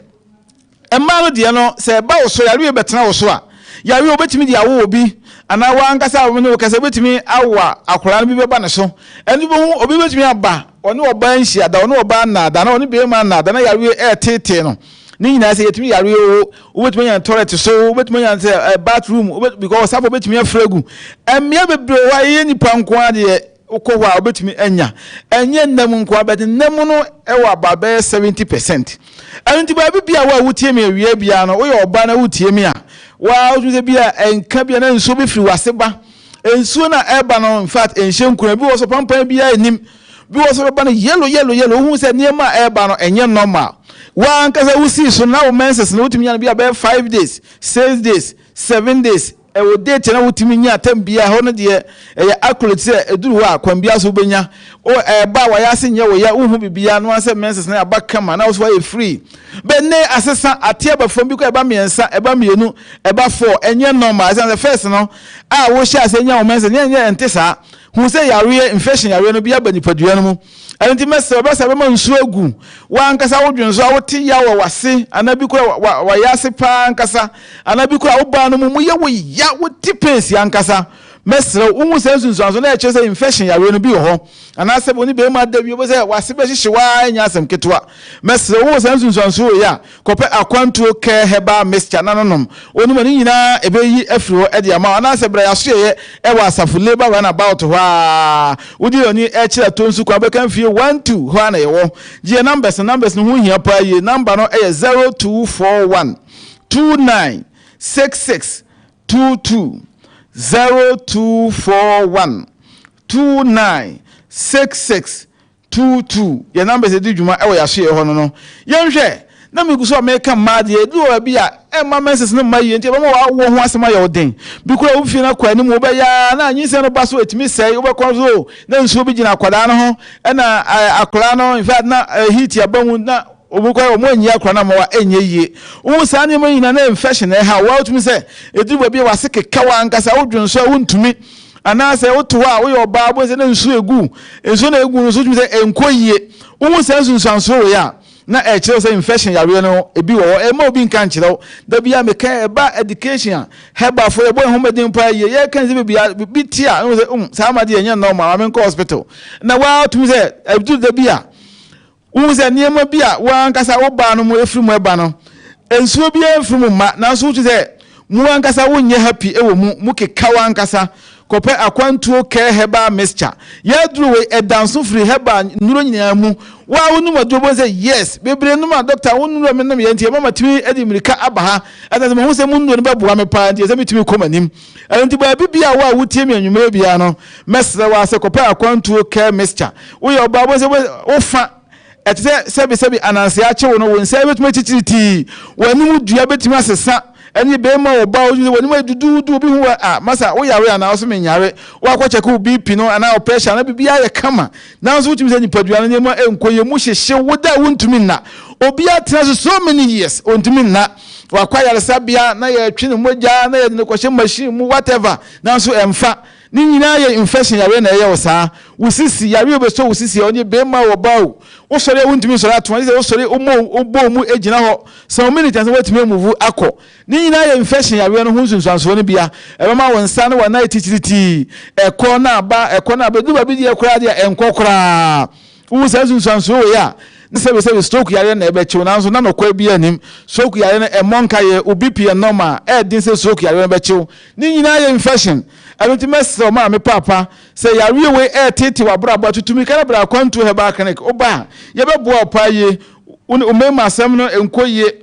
Speaker 9: emma no de no se ba wo so yare betena wo so a yare obetimi de awo obi ana wa ankasa wo ne wo kasa betimi awa akora no bi beba ne so eni bo obi betimi aba oni oba nhia da oni oba na da na oni be ma na da na yare tete no ni nyina se yetimi yare o betimi yan toilet so betimi yan se bathroom because sabo betimi afragu emia bebre wa ye nipa nko ade ukwa obetimi enya enye nnam nko abede nnam no ewa ababe 70%. Enti ba bibia wa wutie me awie bia no wo ye oba na wutie me a wa wutie bia enka bia na nso be firi waseba ensuo na eba no in fact enhye nkura bi wo so pampan bia enim bi wo so ba no yellow hu se niema eba no enye normal wa ankasa wusi so na wo menses na wutimi nya bia be 5 days 6 days 7 days e wo date na wutimi nya tambia ho no de e accurate se eduru wa kwambia so benya o ba wa ya se nye wo ya uhu bibia no ase menses na abaka ma na wo so free be ne asesa atia ba fom bi ko eba miensa eba mienu eba 4 enye normal as the first no a wo sha se nya wo menses nya entesa hu se yare infection yare no bia ba nipadua no mu enti mese ba se be ma nsu agu wa ankasa wo dwenso a wo ti ya wo wase anabi ko wa ya se pa ankasa anabi ko wo ba no mu ye wo ya wo tipensi ankasa mesre unwu sensunso na eche se infection yare no bi ho ana se boni be ma da bi bo se wase be hihyewa anya asem ketwa mesre unwu sensunso ya kope akwantuo ke heba mixture nanonom oni mani nyina ebeyi afiro e de ama ana se bra ya so ye e wa asafo labor run about ho a udi oni e kira tonsu kwa be kan fie 12 ho ana ye wo je numbers no hu hia pa ye number no e 0241 296622 0241 296622 your number is djuma e wo ya so ye ho no yenhwe na miguso make mad ye du obi a e ma menses no maye nti ba mo wo ho asema ye odin bikura wo fi na kwa ni mo be ya na anyinse no ba so etimi sei wo be kwa so na nsuo bi gina kwada no ho e na akora no in fact na heat ya banwu na obukwa o mo anyi akora na mo wa enye yie wo sa ne mo nyina na infection e ha wa otumi se edu ba bi wa se kekawa ankasa wo dwonso wo ntumi ana se wo to a wo yo ba bo se na nsuo egu nsuo na egu no so tumi se enkoyie wo sa nsuo ya na e kire se infection yare no ebi wo e ma obi nkan kire da bia me kan e ba education heba fo e boy homedin pa ye kan se bia bi tia no se sa ma de enye normal am nko hospital na wa tumi se edu da bia wo se niema bia wa ankasa wo ba no mo efiri mo eba no ensuo bia efiri mo ma na so se mu ankasa wo nye happy e wo mu keka wa ankasa kope akwantuo ke heba mixture ya duru we edanso free heba nuro nyina mu wa wonu madobo say yes bebre no ma doctor wonu me no me ntie mama timi edi mirika abaha ata mo se mu nuro ne beboa me pa ntie se mitimi komanim enti ba bibia wa wutie me anwumere bia no mesre wa se kope akwantuo ke mixture wo yo ba bo se wo fa etse sebi ananse a che wo no won se betuma chichiriti wani mu dua betuma sesa eni be ma oba oju woni ma dudu bi hu a masa wo yare ana wo so me nyare wo akwache ko BP no ana pressure na bibia ye kama na so wutimi se nipadua na nyema enkoye mu hyehye wo da wontumi na obi atena so many years ontumi na wakwa yare sabia na ye twi ne moja na ye ne kwahye machine mu whatever na so emfa ni nyina ye infection yare na ye wo saa wusisi yare be so wusisi onye be ma oba wo sore wontumi sore atoma se wo sore obo mu ejina ho some minutes wetumi move akọ ni nyina ye infection yare no hunsunsanso ne bia e ma won sa ne wa na titiriti ekọ na ba du ba bi di ekora dia enkokora wo sa sunsanso ya ne sebe stroke yare na ebe chiwo na so na nokwa bi anim stroke yare na emonka ye obipi normal din se stroke yare na be chiwo ni nyina ye infection abenti meso ma me papa se yare we tete wa bra ba tutumi kana bra kwantu heba clinic oba ye be bo opa ye umema asem no enkoye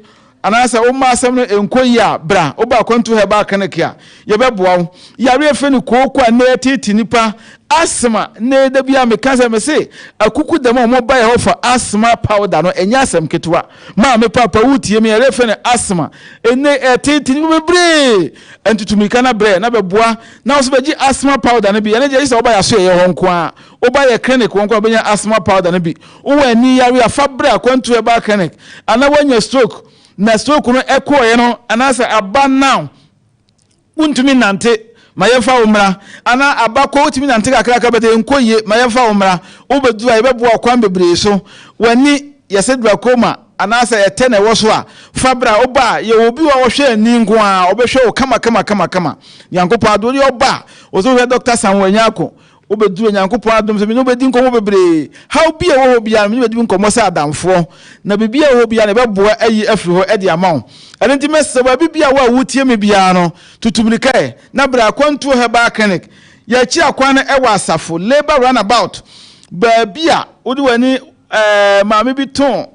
Speaker 9: anasa umma asem no enkoye a bra oba kwantu heba clinic ya ye be bo awo yare efe ni kokwa na tete nipa asthma ne da bia me kansa me se akuku da mo ba ye offer asthma powder no enya asem ketwa ma me papa wutie me refe ne asthma ene tete ni bebre entutumi kana bre na beboa na so beji asthma powder no bi ene je se oba ya so ye ho nko a oba ye clinic wonko benya asthma powder no bi wo ani yare afa bre akwantu e ba clinic ana wanya stroke na stroke no ekoye no anasa aba now untumi nante mayefa umra ana abako otimi nante kakra bete enkoye mayefa umra obedu a yebeboa kwan bebre so wani yesedura koma anasa ye 10 ewo so a fabra oba ye obi wa wo hwe ani nko a obehwe o kama Nyankopon adori oba ozo hwe Dr. Sanwanyako obedu Nyankopon adom se me no bedi nkomo bebre how bi e wo bia me bedi nkomo se adamfo na bibia wo bia ne beboa ayi afiri ho e de amawo enti mese ba bibia wa wutie me bia no tutumnikae na bra kwantu heba clinic ya chi akwan e wa asafo labor runabout ba bia odi wani maame bi ton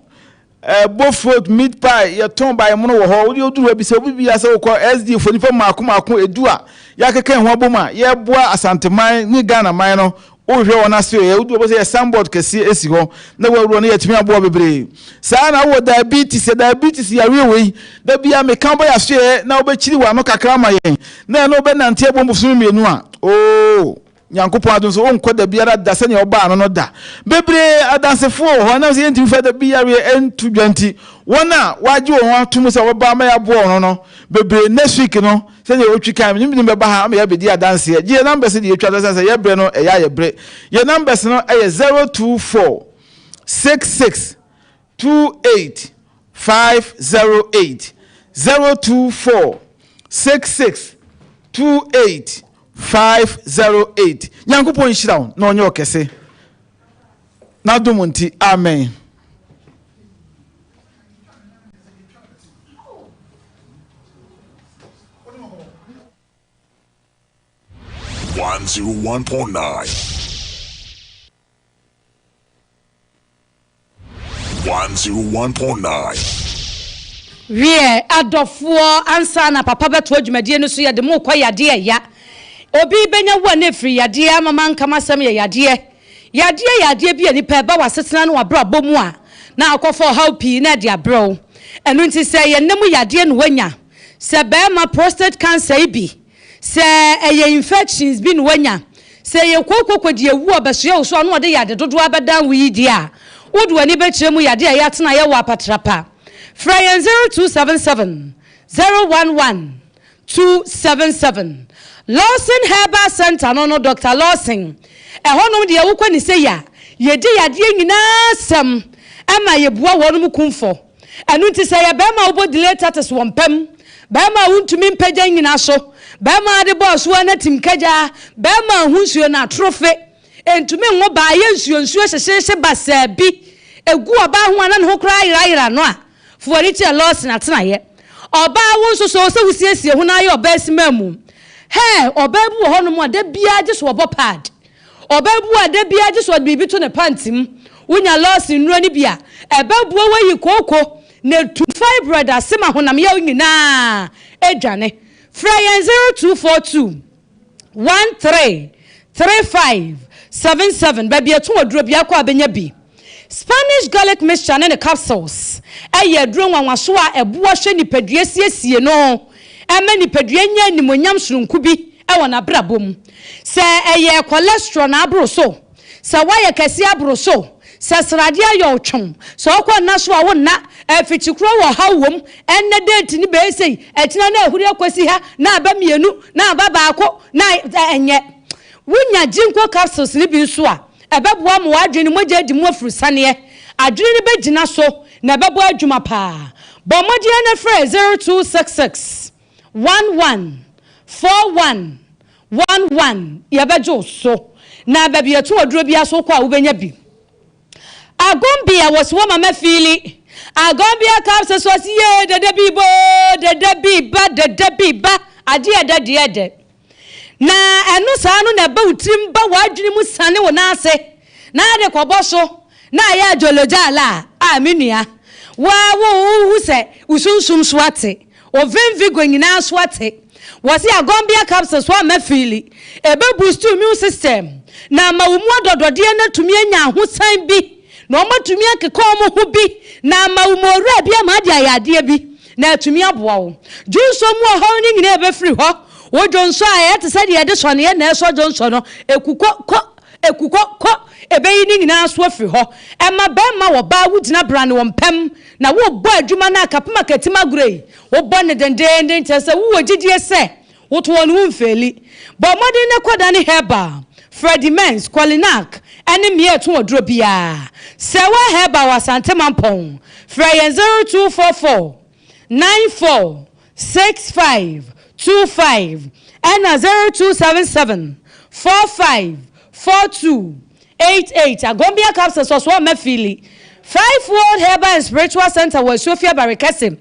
Speaker 9: both food meat pie ya ton by mono wo ho odi odu bi se obi bia se wo ko SD fo nifa maako edu a ya keke ho aboma ye boa asanteman ni Ghana man no o hwe wona se ye odu bo se sandboard kesi esi ho na wawuro no yetimi aboa bebre saa na wo diabetes ya rewe da bia me kan boya se na obechiri wa no kakra ma yen na no be nante ebombo so mienu a Nyankopon adom so onko da biara da se ne oba no da bebre adansefo ho na se yenti fa da biara entu dwanti wona waje wo ho atum se oba ma ya bo no bebre next week no se ne otwi kan mi be ba ha ma ya bedi adanse ye number se de etwa da se ye bre no e ya ye bre ye numbers no e 024 66 28 508 024 66 28 508 Nyankopon shiraw na onye okese na domunti amen.
Speaker 8: Wie adofo ansa na papa beto adwumadie no so ye de mo kwa yade ya obi benya wo na free yade amama nkama sam ye yade bi ani pa ba wasetena no wabra bomu a na akofo help na de abro enu nti se ye nemu yade no wanya se be ma prostate cancer bi se eye infections bi no wanya se ye kokokodi ewu obeso ye so no ode yade dodo abedan wi di a wodu ani be kire mu yade ya tena ye wa patrapa Fryan 0277 011 277 Lawson Herbal Center no Dr. Lawson honom de wokɔ ni se ya ye di yade nyina sam ama ye bua wonum kumfo enu nti se ye be ma obo delay status wompam be ma wuntumi mpagya nyina so be ma de boss wo na timkaja be ma hunsuo na trofe entumi ngo ba ye nsuo hyehyehye basabi egu oba ho ana ne ho kra yira no a fuoriti Lawson atena ye oba wo so se wusiesie ho na ye oba simamu oba bu ho no mo da bia je so obo pad oba bu ada bia je so bibi to ne pantim unya Lawson nuro ni bia eba bu wayi koko na tu fibroid asema honam ya nyina edwane Fryan 0242 13 35 77 baby etu oduro bia kwa benya bi Spanish garlic mixture and capsules eye duro nwanwaso a eboa hwe nipadua siesie no ema nipadua nya nimonyam surunku bi e wona brabom se eye cholesterol na abro so se waye kase abro so se srade ayo otwom se okwa na so a wonna afichikro wo hawom enne date ni be sei etina na ahuri akwasi ha na aba mienu na aba baako na enye wunya jinko capsules ni bi so a ebeboa mo adwene mogya di mo afurusane adwene ni begina so na ebeboa adwuma pa bomodi na frɛ 0266 11 41 11 yebejo so na baby etu oduro bia so kwa ubenya bi agombia was wo mama fili agombia capsules was ye de biba ade ede na enu saa no na ba utrim ba wadwene mu sane wo na ase na de koboso na ya jolojala aminua wa wo se usunsum swate ovemvigo nyina swate wasi agombia capsules wa mafili ebe boost immune system na mawumu adodode na tumi anya ahosan bi na omatumi akeka omo ho bi na mawumu ora bia ma de ayade bi na tumi aboa wo junso mu ho ni nyina ebe free ho wo jonso a te sade de so ne na so jonso no ekuko ebe yi ni nyina so free ho ema be ma wo ba wudina brand wo mpam na wo bo adwuma na akapema katima grey wo bo ne dendende ntese wo gidie se wo to wonu mfeli bo modi ne koda ne heba Freddy Mens Qualinac ene mie to odro bia se wa heba wasante mampon frey 0244 94 65 25 and 0277 45 42 88 Agombia capsules so mefili 5 World Herbal and Spiritual Center was Sofia Barikese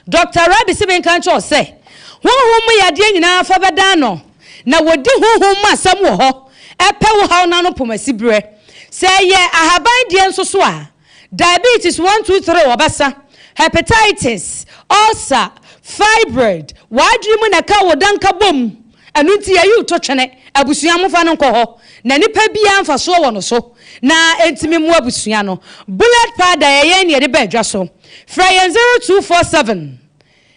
Speaker 8: Dr. Rabi Siben Kancho say honhom yade nyina fa bedano na wodi honhom asam wo ho epe wo ha na no pomasibre say ye ahaban die nso so a diabetes 1 2 3 obasa hepatitis ulcer fibroid wadrimu na ka wodanka bom anu nti ya yu to twene abusua mofa no nko na nipa bia amfa so wo no so na entimi mu abusua no bullet powder ye ne de ba adwa so frey 0247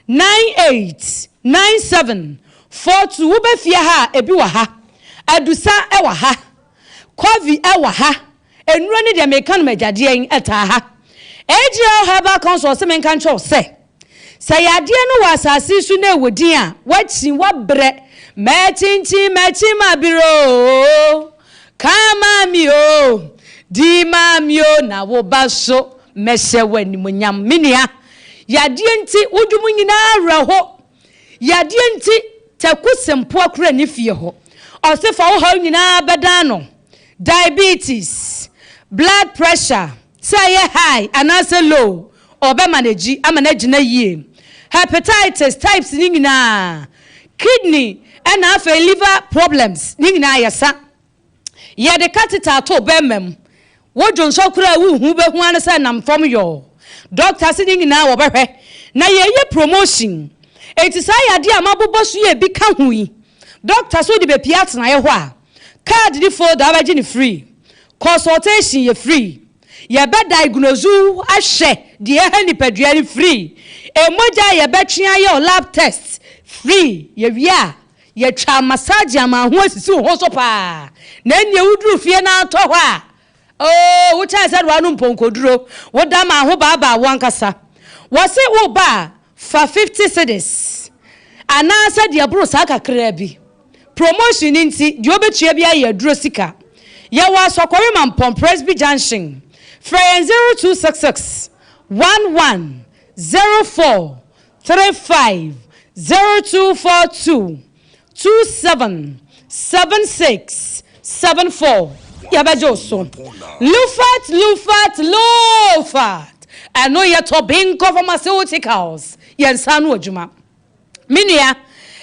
Speaker 8: 98 97 42 wo ba fie ha ebi wa ha adusa e wa ha covid e wa ha enuro ne de meka no magade en eta ha J.J Herbal Council se men kan cho se yade no wasase su na ewodin a wachi wabre machinchi mabiro kama mi o di ma mi o na wo baso mehye wani munyam minia yade nti wodumu nyina awraho yade nti takusempo akura ni fie ho osefa wo ha nyina bedano diabetes blood pressure say high and also low obe manage amanage na yie hepatitis types ni nyina kidney and half liver problems ni nyina yesa ye de catheter to bemem wojo nso kura wu hu be hu an say nam from yo doctors ni nyina wo behwe na ye promotion eti say ade amabobo so ye bi ka hui doctors wo de be piat na ye ho a card di folder abaji ni free consultation ye free ye be diagnose ahye de hani padua ni free emoja ye be twea ye lab test free ye wia ye twa massage ama ho asisi ho so pa na enie wuduru fie na ato ho a oh wo cha said wanu mponkoduro wo da ma ho baba wankasa wo se wo ba for 50 cedis ana said de bro saka krabi promotion nti de obetua bia ye duro sika ye wa sokori man pom Presby Junction frey 0266 11 04 35 0242 27 76 74 yabajoso Lufat I know you're to Binko Pharmaceuticals yensanu adwuma minia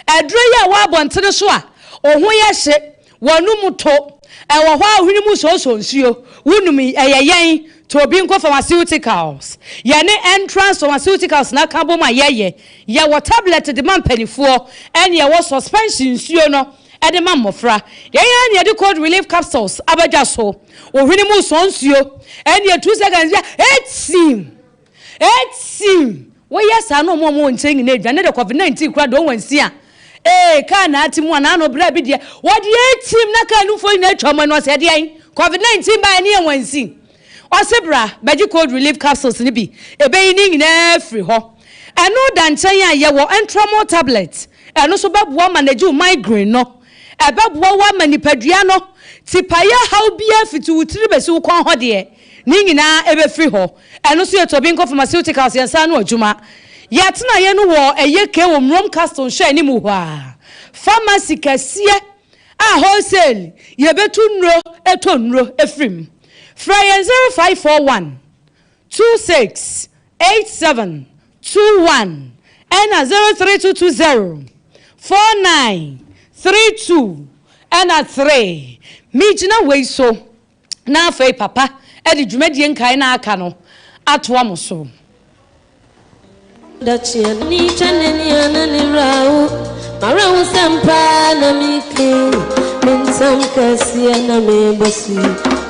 Speaker 8: adroya wa bontene so a ohun ye hye wonu muto e wo ho ahuni mu so nsuo wunum eyeyen to Binko Pharmaceuticals ye ne entrance pharmaceuticals na kabo ma ye wo tablet de man panifo ene ye wo suspension nsuo no ede man mofra ye ne de cold relief capsules abaja so ohuni mu so nsuo ene 2 seconds etsim we yes ano mo nchen na edwane de covid-19 kura do wansi a ka na atimu na no bra bi de wo de etim na ka nufo na atwa no se de covid-19 ba ne wansi Osebra, Beji cold relief capsules ni bi. Ebe ni nyina free ho. Eno da nchen a ye wo entramo tablet. Eno so beboa manage migraine no. Ebeboa wa manipadua no. Tipaya how bia fitu utiri besi wo kon ho de. Ni nyina ebe free ho. Eno so ye to Binko Pharmaceuticals yensa no adwuma. Yatena ye no wo eye ke wo mrom castle hwe ni mu ho a. Pharmacy kasie a wholesale ye betu nro eto nro efrim. Frey 0541 26 87 21 and 03220 49 32 and 3 mijina we so na afei papa e di dwumadie nkai na aka no ato amoso
Speaker 10: dachia ni chaneni anani rao marawu sampa na miki minsam kasia na mebosi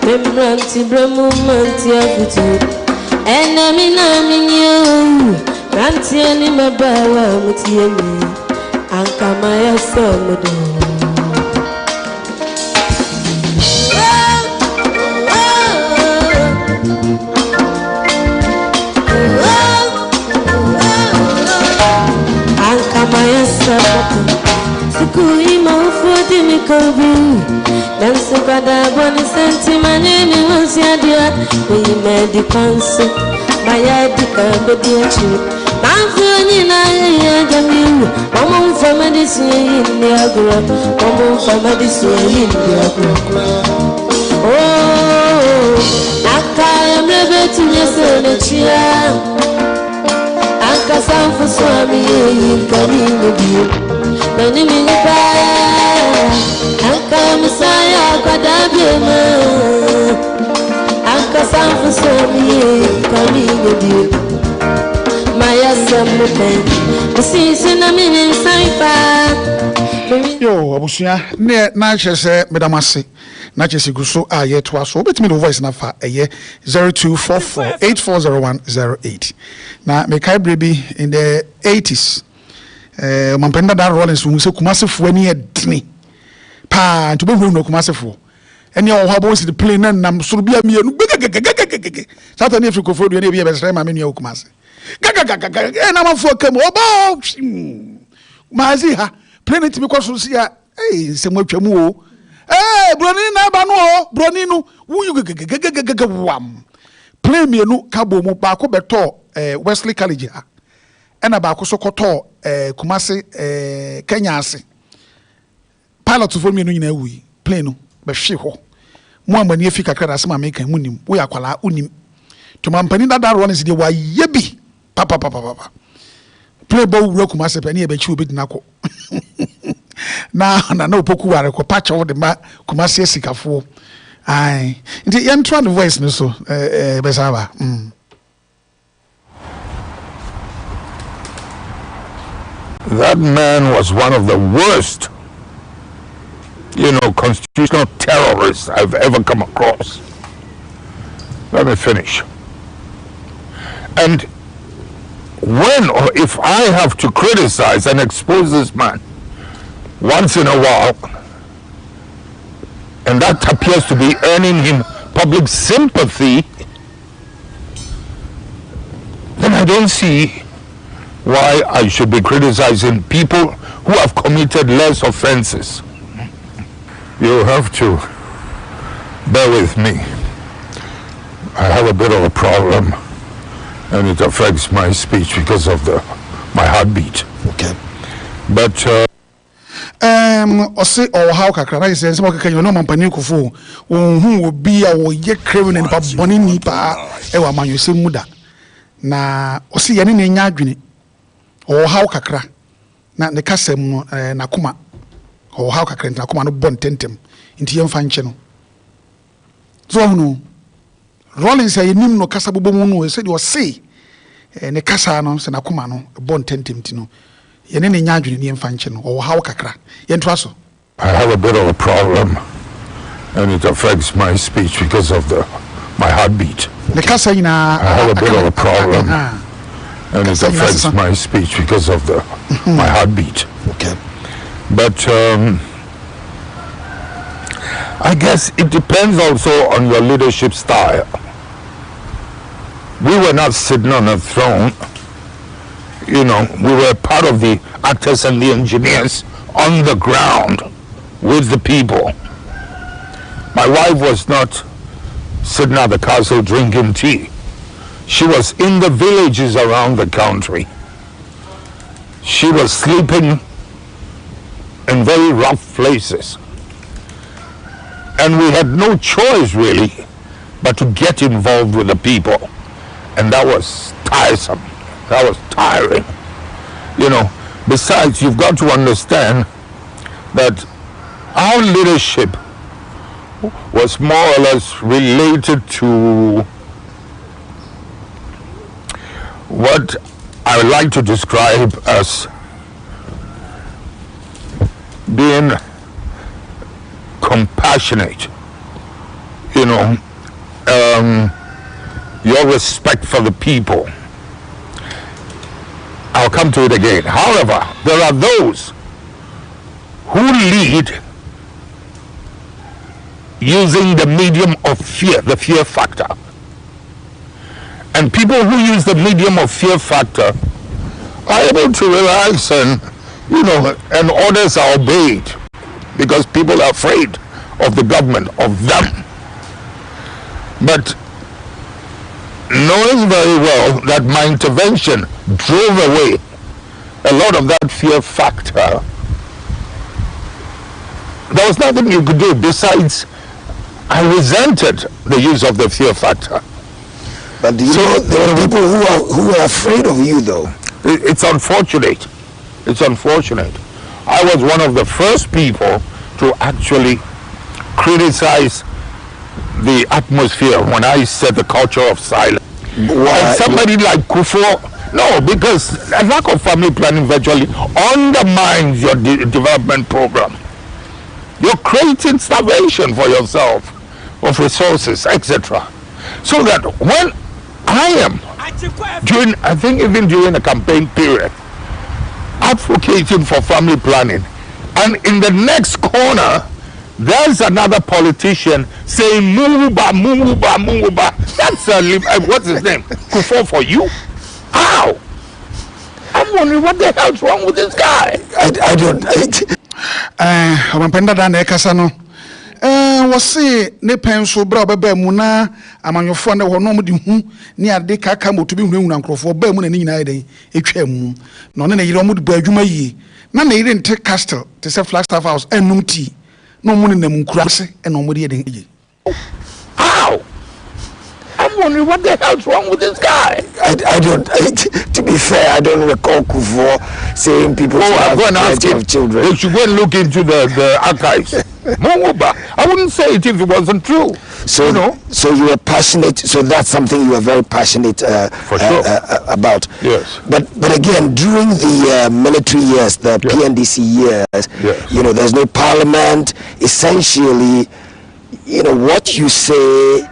Speaker 10: memranti bremu manti afutu enami na minyu ranti ani mabawa mutiemi ankama ya somodo ankama ya somodo Sukui Mofudi Mikobi, Nansukada Boni Sentimani was Yadia, we made the council, my Yadika, the dear chief. Manfulina Yagamu, Mamma for medicine in the agro, Mamma for medicine in the agro. Oh, I am never to your son, Anka San for Swami, coming with you. No name in the fire, Anka Messiah, Kadabima, Anka San for Swami, coming with you.
Speaker 3: Yo, abusia ne na chese medamase na chese guso a ye to aso obetimi the voice na fa eye 0244840108 na me kai brebi in the 80s mampenda da Rawlings wu se kumasefo ani edini pa to be hu no kumasefo eni o habo si the plane na nam soro bia mienu gegegegegege Saturday Africa for do na bia be sere ma menu kumase gaga na mafo kam oba mazi ha planet mi kwaso sia se mo atwamu o broni na ba no o broni no wuyu gaga wam plane mienu kabo mu ba ko beto Wesley College ha ena ba ko so koto Kumasi Kenya ase pilot for mienu nyina wi plane no be hwe ho mo amani afika kra asema America munim wo yakwala unim to mampani dada Rawlings de wa yebi papa play ball wura Kumasi pe na be chi obi dinako na opoku ware ko patch of the Kumasi sikafo ai nti yan try the voice no so besaba
Speaker 7: That man was one of the worst, constitutional terrorists I've ever come across. Let me finish. And when or if I have to criticize and expose this man once in a while, and that appears to be earning him public sympathy, then I don't see why I should be criticizing people who have committed less offenses. You have to bear with me. I have a bit of a problem, and it affects my speech because of my heartbeat.
Speaker 3: Okay.
Speaker 7: But
Speaker 3: ose o how kakra na say se mo kaka no mampani kofo hu obi a wo ye criminal pa boni ni pa e wa manyose muda na ose ye ne nya adwene o how kakra na ne kasem no na kuma o how kakra na kuma no bon tentem nti ye mfa nche no so no Rawlings say nim no kasa bobomu no se de o say ne kasa no se na kuma no bon tentem ti no ye ne nya adwene ne mfa nche no o how kakra ye ntwa so
Speaker 7: I have a bit of a problem, and it affects my speech because of my heartbeat.
Speaker 3: The kasa ina
Speaker 7: I have a bit of a problem, and it affects my speech because of my heartbeat.
Speaker 3: Okay.
Speaker 7: But I guess it depends also on your leadership style. We were not sitting on a throne. We were part of the actors and the engineers on the ground with the people. My wife was not sitting at the castle drinking tea. She was in the villages around the country. She was sleeping in very rough places. And we had no choice really but to get involved with the people. And that was tiresome. That was tiring. Besides, you've got to understand that our leadership was more or less related to what I would like to describe as being compassionate, your respect for the people. I'll come to it again. However, there are those who lead using the medium of fear, the fear factor. And people who use the medium of fear factor are able to relax and, you know, and orders are obeyed because people are afraid of the government, of them. But knowing very well that my intervention drove away a lot of that fear factor, there was nothing you could do besides I resented the use of the fear factor.
Speaker 6: But do you know there are people who are afraid of you, though?
Speaker 7: It's unfortunate. It's unfortunate. I was one of the first people to actually criticize the atmosphere when I said the culture of silence. And somebody like Kufo, no, because a lack of family planning virtually undermines your development program. You're creating starvation for yourself of resources, etc. So that when I am during, I think even during the campaign period, advocating for family planning, and in the next corner there's another politician saying Muba, Muba, Muba. That's what's his name? Kufo for you? How? I'm wondering what the hell's wrong with this guy.
Speaker 6: I don't.
Speaker 3: Wase ne penso bra baba mu na amanyofo na wono mu de hu ni ade kaka moto bi hu nkrofo ba mu na ni nyina den etwa mu no ne yire mu de ba adwuma yi na yire nte castle te se Flagstaff House enum ti no mu ne nam nkura se eno mu de den yi.
Speaker 7: How? I'm wondering what the hell's wrong with this guy.
Speaker 6: I don't. To be fair, I don't recall Kufo saying people should have plenty of children.
Speaker 7: They should go and look into the archives. I wouldn't say it if it wasn't true.
Speaker 6: So, you know? So you were passionate. So that's something you were very passionate
Speaker 7: for sure.
Speaker 6: About.
Speaker 7: Yes.
Speaker 6: But again, during the military years, the PNDC years, you know, there's no parliament. Essentially, you know, what you say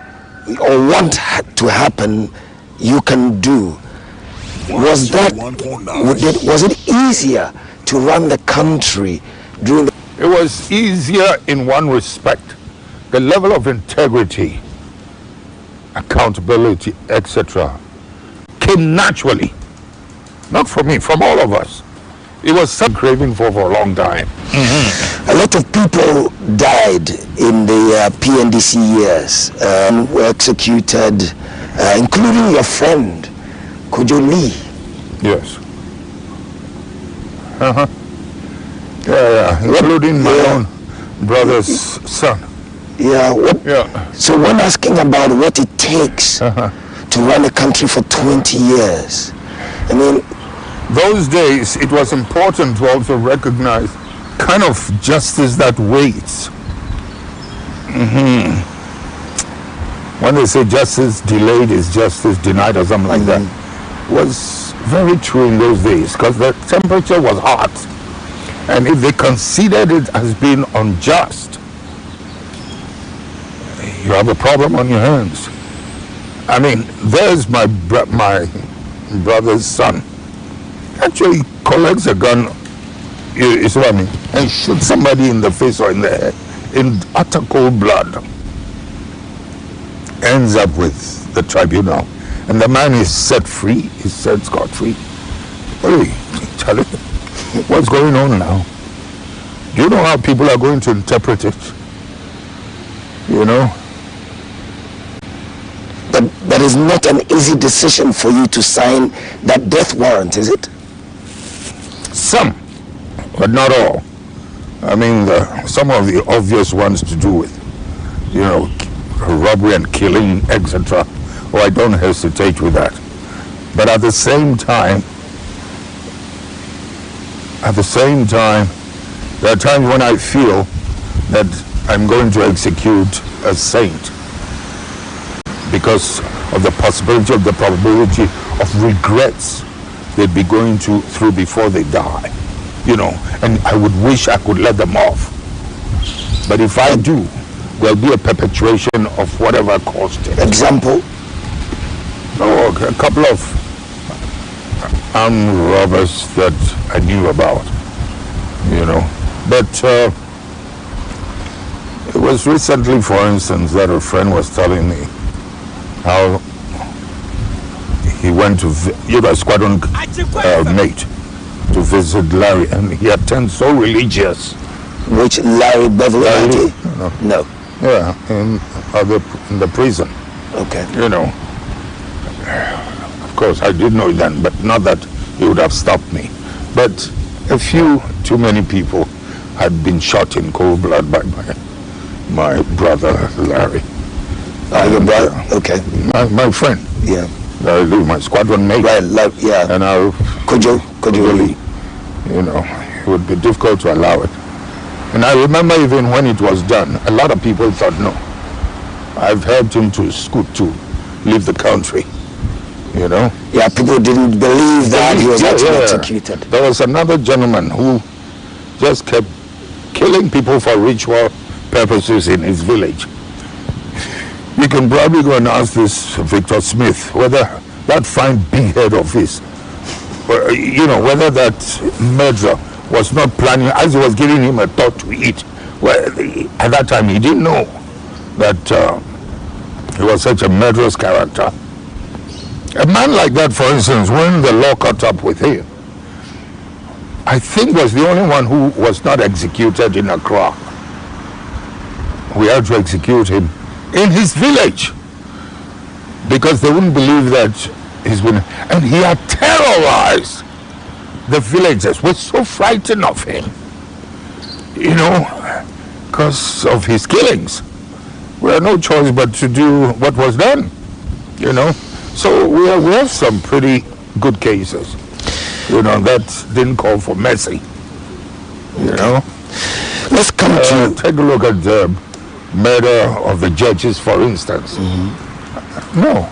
Speaker 6: or want to happen, you can do. Was it easier to run the country during the...
Speaker 7: It was easier in one respect. The level of integrity, accountability, etc. came naturally. Not from me, from all of us. It was some craving for a long time.
Speaker 6: A lot of people died in the PNDC years, were executed, including your friend, Kojo Lee.
Speaker 7: Yes. Yeah, including my own brother's son.
Speaker 6: Yeah. So when asking about what it takes to run a country for 20 years, I mean,
Speaker 7: those days it was important to also recognize kind of justice that waits. When they say justice delayed is justice denied or something like that, was very true in those days because the temperature was hot. And if they considered it as being unjust, you have a problem on your hands. I mean, there's my brother's son. Actually collects a gun, you see what I mean, and shoots somebody in the face or in the head in utter cold blood. Ends up with the tribunal. And the man is set free, he's set scot-free. Hey, Charlie, what's going on now? Do you know how people are going to interpret it? You know?
Speaker 6: But that is not an easy decision for you to sign that death warrant, is it?
Speaker 7: Some, but not all. I mean, some of the obvious ones to do with, you know, robbery and killing, etc. Oh, I don't hesitate with that. But at the same time, there are times when I feel that I'm going to execute a saint because of the possibility of the probability of regrets they'd be going through before they die, you know, and I would wish I could let them off. But if I do, there'll be a perpetuation of whatever caused it.
Speaker 6: Example?
Speaker 7: No, a couple of armed robbers that I knew about, you know. But it was recently, for instance, that a friend was telling me how he went to, you know, squadron mate to to visit Larry, and he had turned so religious.
Speaker 6: Which Larry Beverly?
Speaker 7: Larry,
Speaker 6: no.
Speaker 7: Yeah, in the prison.
Speaker 6: Okay.
Speaker 7: You know. Of course, I did know then, but not that he would have stopped me. But a few too many people had been shot in cold blood by my brother Larry.
Speaker 6: Your brother? Okay.
Speaker 7: My friend.
Speaker 6: Yeah.
Speaker 7: Larry, my squadron mate.
Speaker 6: Right, yeah.
Speaker 7: And
Speaker 6: could you really?
Speaker 7: You know, it would be difficult to allow it. And I remember even when it was done, a lot of people thought, no, I've helped him to scoot to leave the country. You know?
Speaker 6: Yeah, people didn't believe that he was actually executed.
Speaker 7: There was another gentleman who just kept killing people for ritual purposes in his village. You can probably go and ask this Victor Smith whether that fine big head of his, you know, whether that murderer was not planning, as he was giving him a thought to eat. Well, at that time he didn't know that he was such a murderous character. A man like that, for instance, when the law caught up with him, I think was the only one who was not executed in Accra. We had to execute him in his village because they wouldn't believe that he's been, and he had terrorized the villagers, were so frightened of him, you know, because of his killings. We had no choice but to do what was done, you know. So we have some pretty good cases, you know, that didn't call for mercy, you know.
Speaker 6: Let's come to
Speaker 7: take a look at the murder of the judges, for instance. No.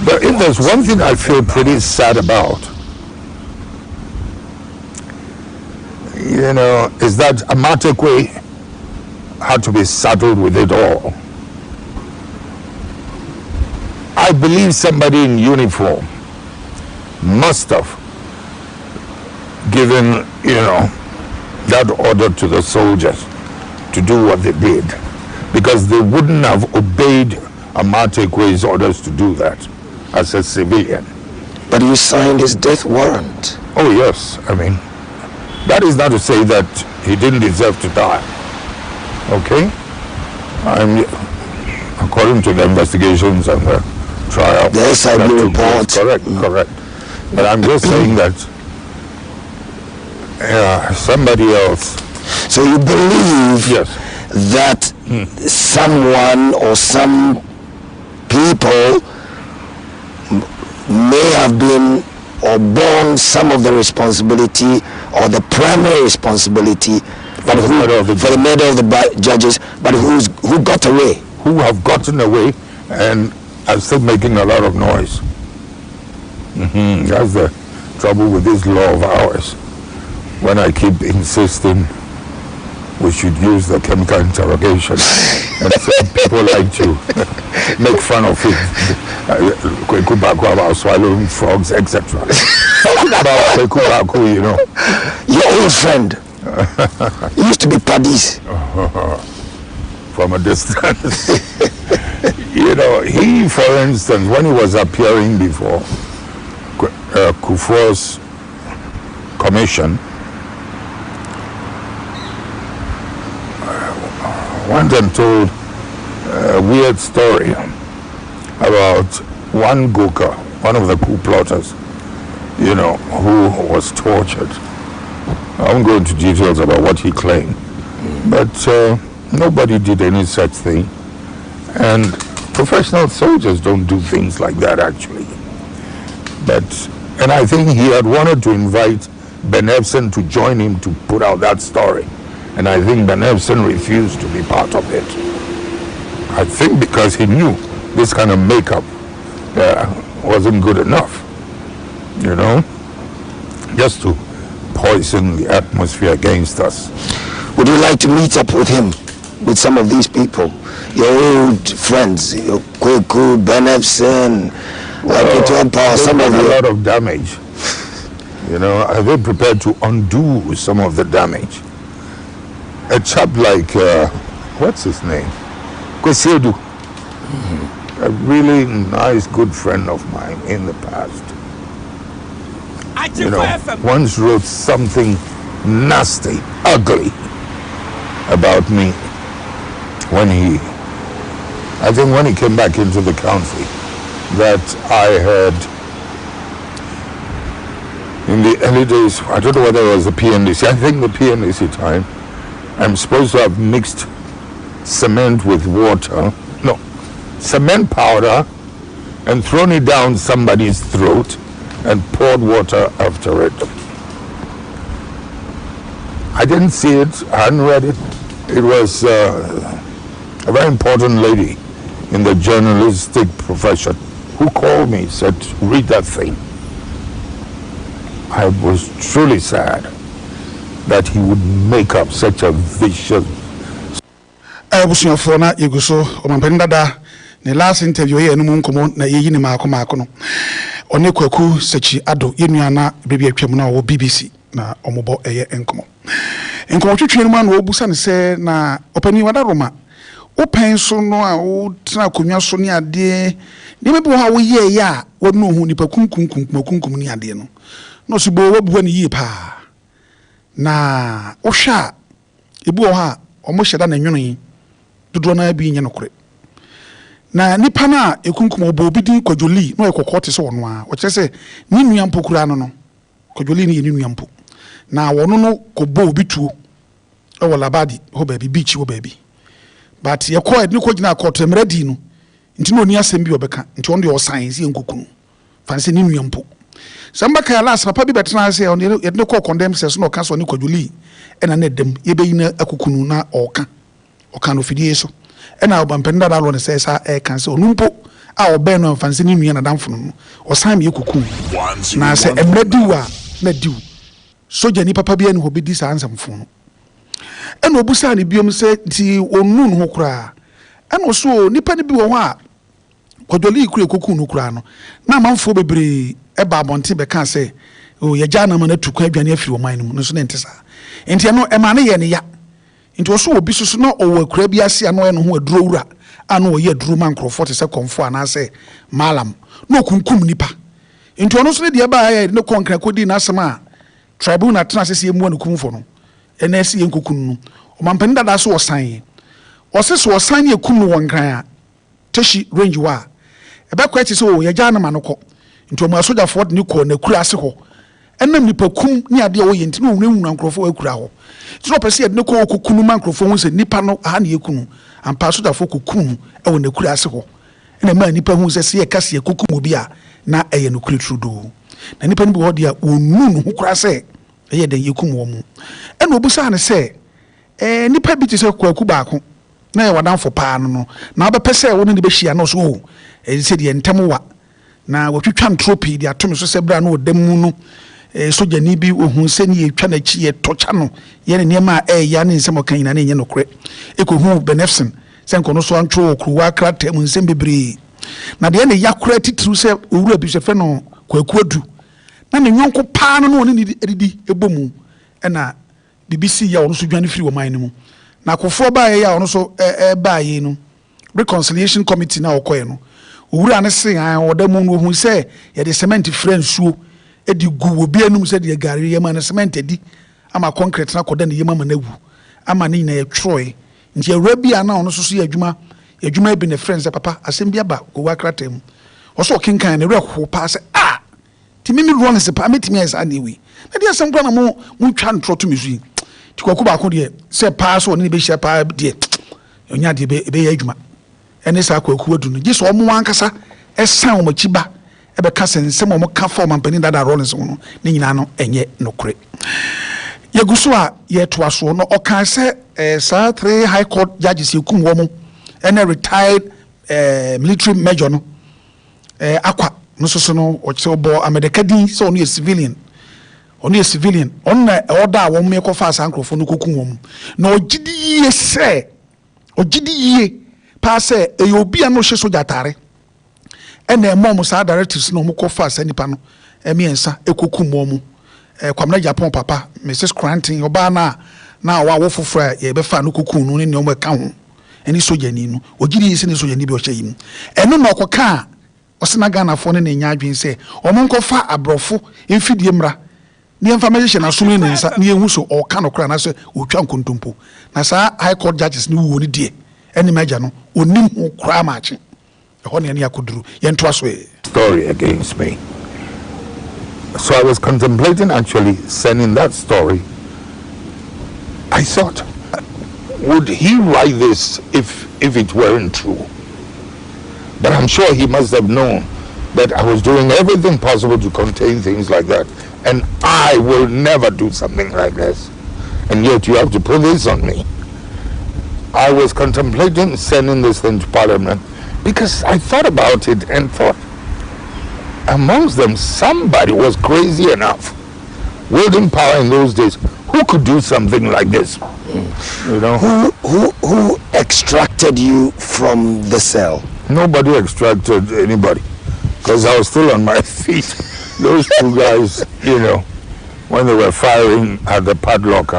Speaker 7: But if there's one thing I feel pretty sad about, you know, is that Amatekwe had to be saddled with it all. I believe somebody in uniform must have given, you know, that order to the soldiers to do what they did, because they wouldn't have obeyed Amatekwe's orders to do that as a civilian.
Speaker 6: But you signed his death warrant.
Speaker 7: Oh yes, I mean, that is not to say that he didn't deserve to die. Okay? According to the investigations and the trial.
Speaker 6: The SIB report.
Speaker 7: Correct. But I'm just saying that somebody else.
Speaker 6: So you believe that someone or some people may have been or borne some of the responsibility or the primary responsibility for the murder of the judges, but who got away?
Speaker 7: Who have gotten away and are still making a lot of noise. That's the trouble with this law of ours. When I keep insisting we should use the chemical interrogation, and some people like to make fun of it. Kweku Baku about swallowing frogs, etc. Talking about Kweku Baku, you know.
Speaker 6: Your old friend. He used to be Padis.
Speaker 7: From a distance. You know, he, for instance, when he was appearing before Kufuor's commission, went and told a weird story about one Goka, one of the coup plotters, you know, who was tortured. I won't go into details about what he claimed, but nobody did any such thing. And professional soldiers don't do things like that, actually. And I think he had wanted to invite Ben Ebsen to join him to put out that story. And I think Ben Ebsen refused to be part of it. I think because he knew this kind of makeup wasn't good enough, you know, just to poison the atmosphere against us.
Speaker 6: Would you like to meet up with him, with some of these people, your old friends, your Kweku, Ben Ebsen, some of
Speaker 7: a lot of damage. You know, are they prepared to undo some of the damage? A chap like, what's his name? Kwesedu. A really nice, good friend of mine in the past. you know, once wrote something nasty, ugly about me I think when he came back into the country, that I had, in the early days, I don't know whether it was the PNDC, I think the PNDC time, I'm supposed to have mixed cement with water, no, cement powder, and thrown it down somebody's throat and poured water after it. I didn't see it, I hadn't read it. It was a very important lady in the journalistic profession who called me, said, read that thing. I was truly sad that he would make up such a vicious.
Speaker 3: Busuafo na yeguso omampani dada ne last interview ye enu nkomo na yeyi ni maako no one kwaku sechi ado yenua na bebia twam na wo BBC na omobo eye enkomo twetwe no ma na obusa ne se na opani wada roma open so no a wo tena konwa so ne ade ne mebi wo ha wo ye ya wo no hu nipa kunkum ne ade no so bo wabu ne yi pa na wo hwa ebu wo ha omo hyeda na nwono dodo na bi nye nokore na nipa na ekunkum obo bi din kwadwoli no ekokote se wono a o kyese ni nua mpokura no kwadwoli ni nua mpo na wono no kobo obi tuo e wo labadi ho baby beach wo baby but ye ko edni ko gina koto mradi no nti no ni asem bi obeka nti on de o science ye nkokunu fanse ni nua mpo samba ka last papa bi betena se on ye de ko condemn se so no ka so ni kwadwoli e na dem ye be yina akokunu na oka no fidie so ena obampenda da lo ne se sa e kan se onumpo a obe no fanse ni nua na damfo no osan me kokun na se emradiwa na diu soja ni papa bia ni ho bedi sa ansamfo no ena obusa ne biom se ti onu no kura ena so nipa ne bi wo ho a kodoli kure kokun no kura no na manfo bebre e ba abonte be kan se o ye gya na ma na tukwa adwane afiri o man no no so ne ntesa enti no e ma ne ye ne ya nti oso obi susu na owo akura bi ase ano eno ho aduro wura ano oye aduro man krofo te se komfo ana se malam no kunkum nipa nti ono so ne de ba ya ne konkra kodi na asema tribunal tena se emu anu kumfo no ena se yenkokun no o mampani dada so osan osese osan ye kum no wonkran a teshi range wa e be kwati se o ye gya na manoko nti o ma soja fo de ne ko na kura ase ho enam nipa kum ni ade o ye nti no wunu ankrofo akura ho so pese ye de ne ko kokunu mankrofo hu se nipa no aha na yekunu ampa soja fo kokunu e wo na kura ase ho ena ma nipa hu se ye kase ye kokunu bi a na eye no kura trudo na nipa ni bi ho de a onu no hu kura se eye de yekum wo mu ena obusa ne se nipa bi ti se kwaku baako na ye wadanfo paa no na obepese wo ne be hia no so o se de ntemwa na watwitwa ntropi de atom so se bra na odam no soja ni bi ohun se ni etwa na chi ye tocha no ye ne niam a ya ne nsem kan ina ne nye nokre ekohu benefsin se nkono so antwo okruwa krata mu nsem bebre na de ne yakura titru se owura bi se fe no kwaku adu na ne nyonko paa no ne edidi ebomu na BBC ya ono so dwane firi wo man mu na kofo ba ya ono so ba yi no reconciliation committee na okoye no owura ne se an odamu no hu se ye de cement friendsuo edi gu obi anum se de gari ye man cement edi ama concrete na koda ne yema na wu ama ne na ye troy nti awura bia na ono so ye adwuma bi ne friends papa asem bia ba ko wa kratem oso kinkan ne rekho pa se timimi run se pa metimi esa anyway na dia sem kwa na mo twa ntro to mesu ti kwaku ba ko de se pa so ne be hia pa de onya de be ya adwuma ene sa kwaku adu no giso omo ankasa esan omo chiba ebe ka sensem omo ka for mampani dada rollins no ne nyina no enye nokre yeguso a ye to aso no o kan se sa 3 high court judges yekum wo mo ene retired military major no akwa no so no o che obo amedekadi so no civilian on na order a won me ko fa sankrofo no kokun won na ogidi ye pa se eyobi a no hye so jatare ena emom sa directives no mo ko fa sanipa no emiensa ekokun mo kwamna Japan papa Mrs Cranton oba na wa wo foforo ye be fa no kokun no ne o ka ho eni soja ni no ogidi ye se ne soja ni bi o hye yi eno na okoka osina Ghana fo ne nya adwen se omonko fa abrofo emfidie mra ne information na sumni ne nsa ne ehu so o ka no kra na so otwa nkontompo na sa high court judges ne wo ne die eni maja no onim ho kra maache ho ne yakoduru yento aso
Speaker 7: story against me. So I was contemplating actually sending that story. I thought, would he write this if it weren't true? But I'm sure he must have known that I was doing everything possible to contain things like that. And I will never do something like this. And yet you have to put this on me. I was contemplating sending this thing to Parliament because I thought about it and thought, amongst them, somebody was crazy enough, wielding power in those days, who could do something like this? You know,
Speaker 6: who extracted you from the cell?
Speaker 7: Nobody extracted anybody, because I was still on my feet. Those two guys, you know, when they were firing at the padlock,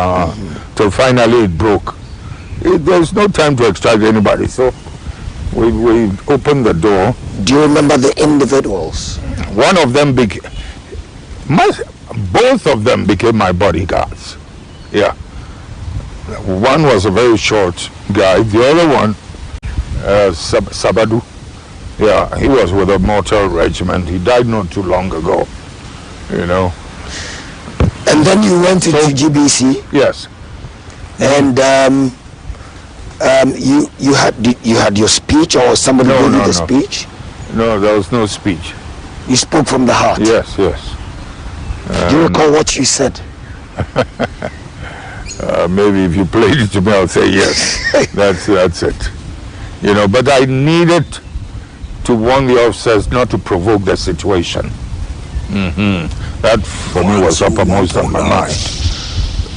Speaker 7: till finally it broke. There's no time to extract anybody, so we opened the door.
Speaker 6: Do you remember the individuals?
Speaker 7: One of them both of them became my bodyguards. Yeah. One was a very short guy. The other one, Sabadu, yeah, he was with a motor regiment. He died not too long ago, you know.
Speaker 6: And then you went to GBC?
Speaker 7: Yes.
Speaker 6: And you had your speech, or somebody gave you the speech?
Speaker 7: No, there was no speech.
Speaker 6: You spoke from the heart?
Speaker 7: Yes, yes.
Speaker 6: Do you recall what you said?
Speaker 7: Maybe if you played it to me, I'll say yes. That's it. You know, but I needed to warn the officers not to provoke the situation. That for me was uppermost on my mind.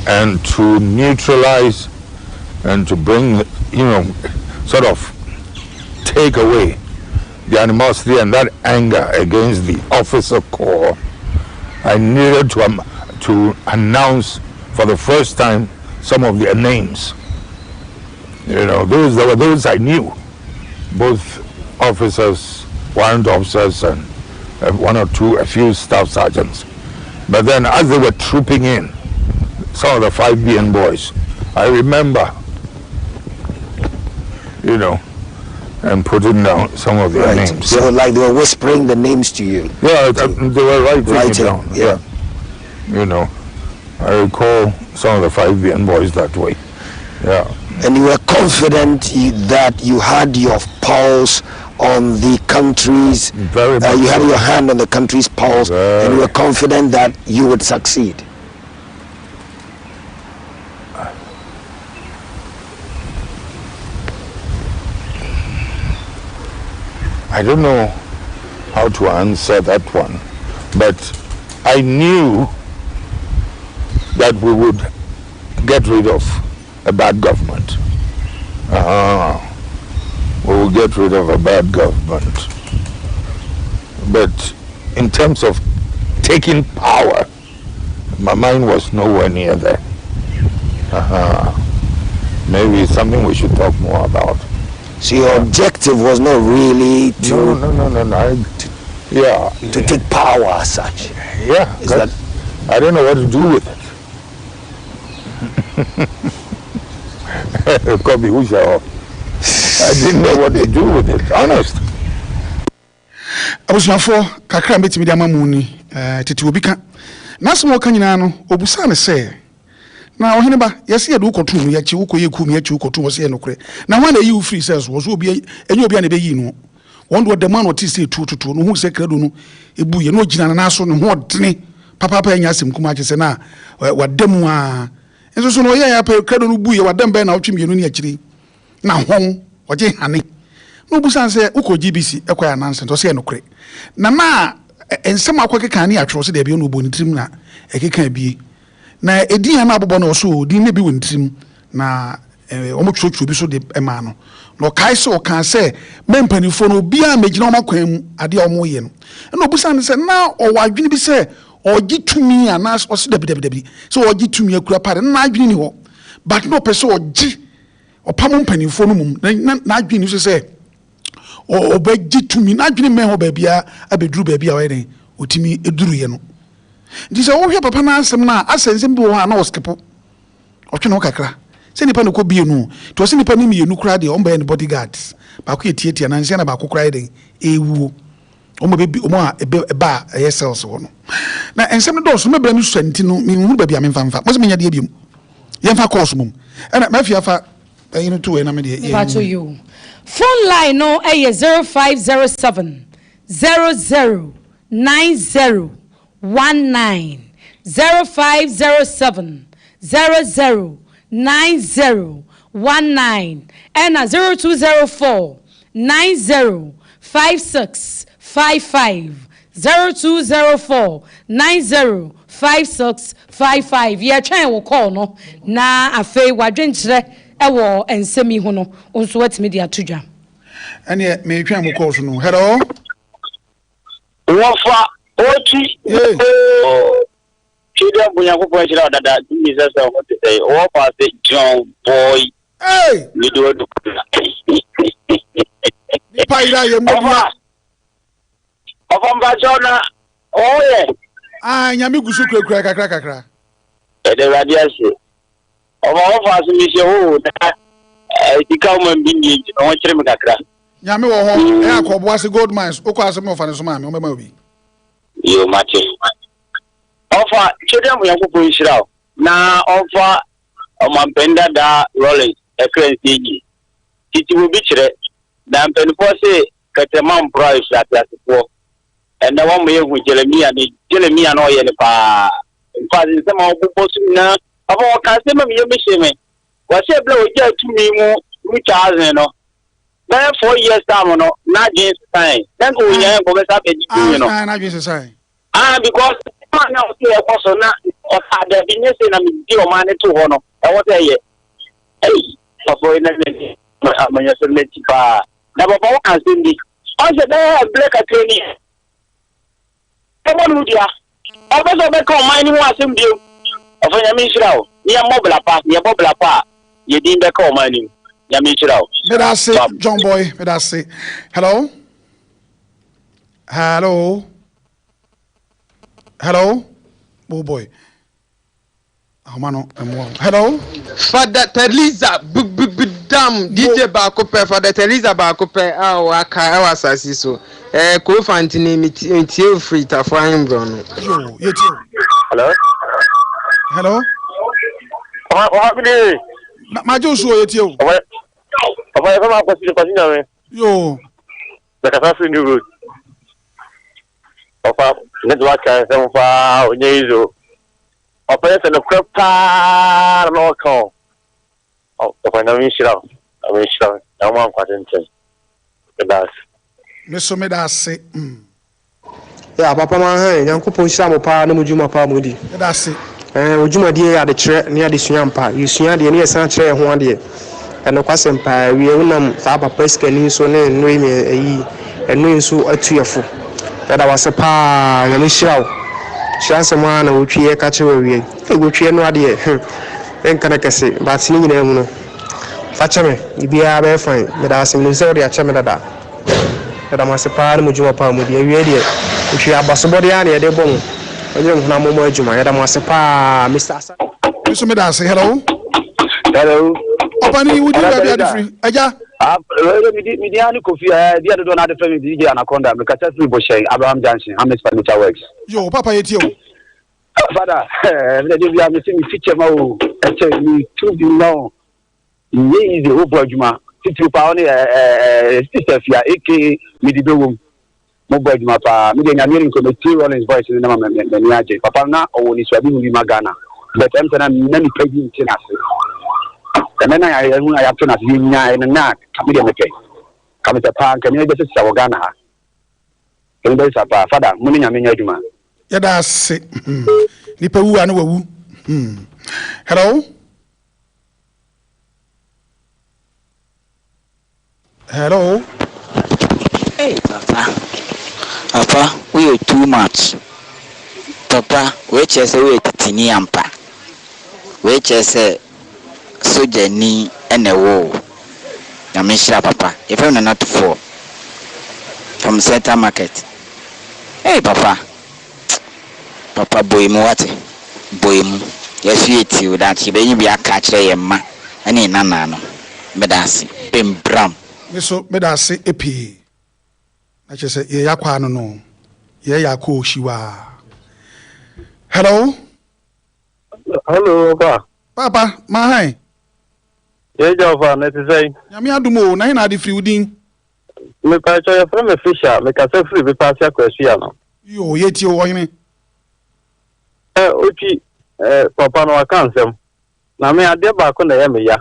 Speaker 7: And to neutralize and to bring, you know, sort of take away the animosity and that anger against the officer corps, I needed to announce for the first time some of their names. You know, those I knew, both officers, warrant officers, and a few staff sergeants. But then as they were trooping in, some of the 5BN boys, I remember, you know, and putting down some of their names.
Speaker 6: So like they were whispering the names to you?
Speaker 7: Yeah, they were writing it down. Yeah. You know, I recall some of the 5BN boys that way. Yeah.
Speaker 6: And you were confident that you had your pulse on the country's,
Speaker 7: very much
Speaker 6: you had your hand on the country's pulse, and you were confident that you would succeed?
Speaker 7: I don't know how to answer that one, but I knew that we would get rid of a bad government. We will get rid of a bad government. But in terms of taking power, my mind was nowhere near there. Maybe it's something we should talk more about.
Speaker 6: So your objective was not really to to take power as such.
Speaker 7: Yeah,
Speaker 6: is that
Speaker 7: I don't know what to do with it. I didn't know what to do with it, honest.
Speaker 3: Abusufo kakra metimi dia mamuni tete obi ka nasmo ka nyina no obusa ne se na ohene ba yesi yedu kotu mu yachi ukoye ku mu yachi ukotu wo se enokre na hwan na yi u free says wo so obi enye obi na be yi no won do the man what say tututu no hu se kredo no ebu ye no gina na so no ho odene papa enya asem kuma che se na wadam a enso so no ye ya kredo no bu ye wadam be na otwe mienu ne akiri na hon oje hane no busan se uko GBC ekoya nonsense to se enokre na ma ensem akwakeka ne atwo se de be no boni trim na ekeka bie na edin na abobo na so din ne bi wontim na omotwotwo bi so de ema no no kai se o kan se mempanifo no bia megina o makwan mu ade o mo ye no na obusan se na o wadwene bi se o gitumi ana o se debi so o gitumi akura pare na adwene ni ho but no pese o gi o pam mpanifo no mum na adwene so se obegye tumi na adwene me ho baabia abeduru baabia wa yɛn otimi eduru ye no nti sɛ wo hwɛ papa na asɛm na asɛnsɛm bi wo ha na wo skipo ɔtwe no kakra sɛ nipa no kɔ bie no to sɛ nipa no mienu kra de ɔmba ne bodyguards ba ko tietia na nsia na ba ko kra de ewu ɔmo bebi ɔmo a eba ɛyɛ cells wɔ no na ensɛm no dɔso mebra no swanti no me hu baabia me mfa mo sɛ menya de biom yɛmfa course mum ɛna mafia fa ɛyi no to wɛ na me de
Speaker 8: you phone line no ɛyɛ 0507 00 90 19 0507 00 90 19 and 0204 90 56 55 0204 90 56 55 ye twen wo call no na afei wadwenkyerɛ ɛwɔ ensemi ho no onso watimi de atodwa
Speaker 3: ɛne me twen mo call so no hello
Speaker 11: wofa oti chide bunya ko po chira dada mi se se o te say o pa se John boy mi do
Speaker 3: ni pa ira ye mo
Speaker 11: ofa mba jona oye
Speaker 3: nyame gusu krakra kakra
Speaker 11: e de radiase ofa se mi se o da ti ka o man bi ni o chire mi kakra
Speaker 3: nyame wo ho e akobo ase gold mines o ko ase me ofa ne so ma me o mema obi
Speaker 11: yo mache ofa chede mu yankopɔ nhyira na ofa omampenda da Rawlings ekrensi yi titi wo bi kyerɛ na mpanifo se katamam price atiasefo ɛna wɔn mo yehu Jeremia na ɔyɛ ne pa mfazi sɛ ma ɔbobɔ so na ɔfa ɔka sɛ ma me yɛmhyɛ me wɔsɛ bla ɔgya tumi mu 2000 no na 4 years time no na gye sign na ko nya ko bɛsa bɛ di no
Speaker 3: na gye sign
Speaker 11: because na o se ekoso na o ta de bi nye se na mi di o ma ne to ho no e wo te ye so for ina ne amanya se le ti pa na baba o kan se ndi o se be black attorney e mo nu dia o be so be ko ma ni mu asem dio o fa nya mi hira o ni ya mobile pa ye din be ko ma ni nya mi hira o
Speaker 3: me da say John boy me da say hello oh boy hello
Speaker 12: Father Teresa dam DJ Bakope Father Teresa Bakope aka awasasi so ko fantini mitie free tafan bro no
Speaker 3: yo hello
Speaker 11: o happy
Speaker 3: ma jo so yetie o
Speaker 11: oba ma kwasi na me
Speaker 3: yo
Speaker 11: the cafe new road ofa network can say fa onye izo operation of crapa no call ofa na mi shira na mo kwatenten that's
Speaker 3: me so me da se
Speaker 12: ya papa ma han yankopon shira mo pa na mojuma pa modi
Speaker 3: da se
Speaker 12: ojuma die ya de kyerɛ ne ya de sua mpa yesua de ne yesan kyerɛ ho ade ɛno kwasem pa wie wonam sa papa skani so ne no yi ayi ɛno nso atuyefo da wase pa ya mishiraw chance ma na wotwie ka che wawie wotwie no ade enka na kase ba tini nyina mu no fa cheme bia ba fine me da asem no se wode a cheme da wase pa na mujuma pa mu de wie de wotwie abasobode ya na ye de bom onye mu na momo adwuma ya da wase pa Mr. Asa
Speaker 3: so me da say hello
Speaker 11: opa
Speaker 3: ni wudi ba bia de free aja
Speaker 11: mi ani kofi dia do na de frame DJ Anaconda me kacha free Boshe Abraham Junction Ames Furniture Works
Speaker 3: yo papa yeti o
Speaker 11: father me dey bia me see me feature ma o eche mi tu bi now ye is the obo adwuma titi pa oni sister fia aka mi di bewom mo bo adwuma pa me dey nyame nko me J.J Rawlings voice ni na me ni aje papa na o ni swabi mu bi magana but em tana na ni pagi ntina se emena ya hu ya to na nya na kami de meke kami te pa kan ni be se wo Ghana ha ken be sa pa father mu ni nyame nya adwuma
Speaker 3: ya da se nipa wu ana wawu hello
Speaker 13: hey papa we are too much papa we chese we titini ampa we chese soja ni ene wo na mishira papa if I'm not for from Center Market. Hey, Papa. Papa, boy, what? Boy, yes, you eat you that you be a catcher, and in Nano. Medasi, Bim Bram.
Speaker 3: Miso Medasi epi. I just say, yeah, no. Yeah, cool, Shiwa. Hello?
Speaker 14: Hello,
Speaker 3: Papa, my.
Speaker 14: Yeah, Java, let's say.
Speaker 3: Yamia Dumo, 9 are the free.
Speaker 14: Me pacho from a fisher, make a free be pass your question.
Speaker 3: You yet you wine.
Speaker 14: Uchi, Papa no cancel. Na me ade ba ko na ya me ya.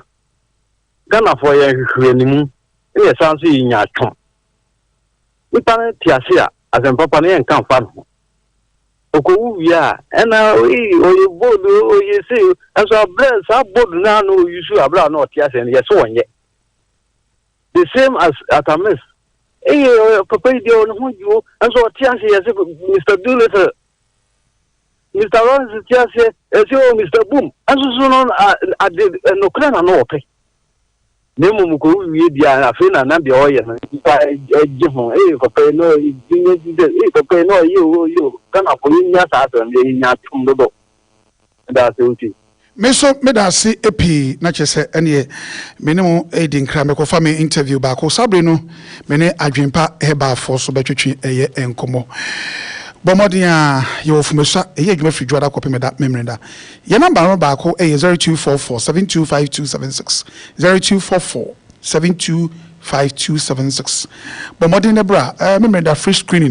Speaker 14: Gana for ya hwehwenimu. E sanso yi nya twon. Nipa na tiase a, asem papa na yen kan fa no. Okowu wi a, na oye bodu oye se, aso bless a bodu na no yusu abra na otiase ne yeso wonye. The same as at a miss. Papa idi on hu ju, aso otiase yese Mr. Doolittle. Mr. Rawlings tiase, Mr. Boom. Aso so no no kra na no ope. Nemu ko wi dia afi na de oye na ejifun papa no papa no yo kana ko nya sa so nya tum dodo da se uti
Speaker 3: Meso medase epi na chese ene menemu edi nkra me ko fa me interview ba ko sabre no me ne adwempa heba fo so betwetwe eye enkomo bomodin a ye ofumesa eye adwuma firi dwada ko pemeda memrenda ye number no ba ko 0244 725276 0244 725276 bomodin nebra memrenda free screening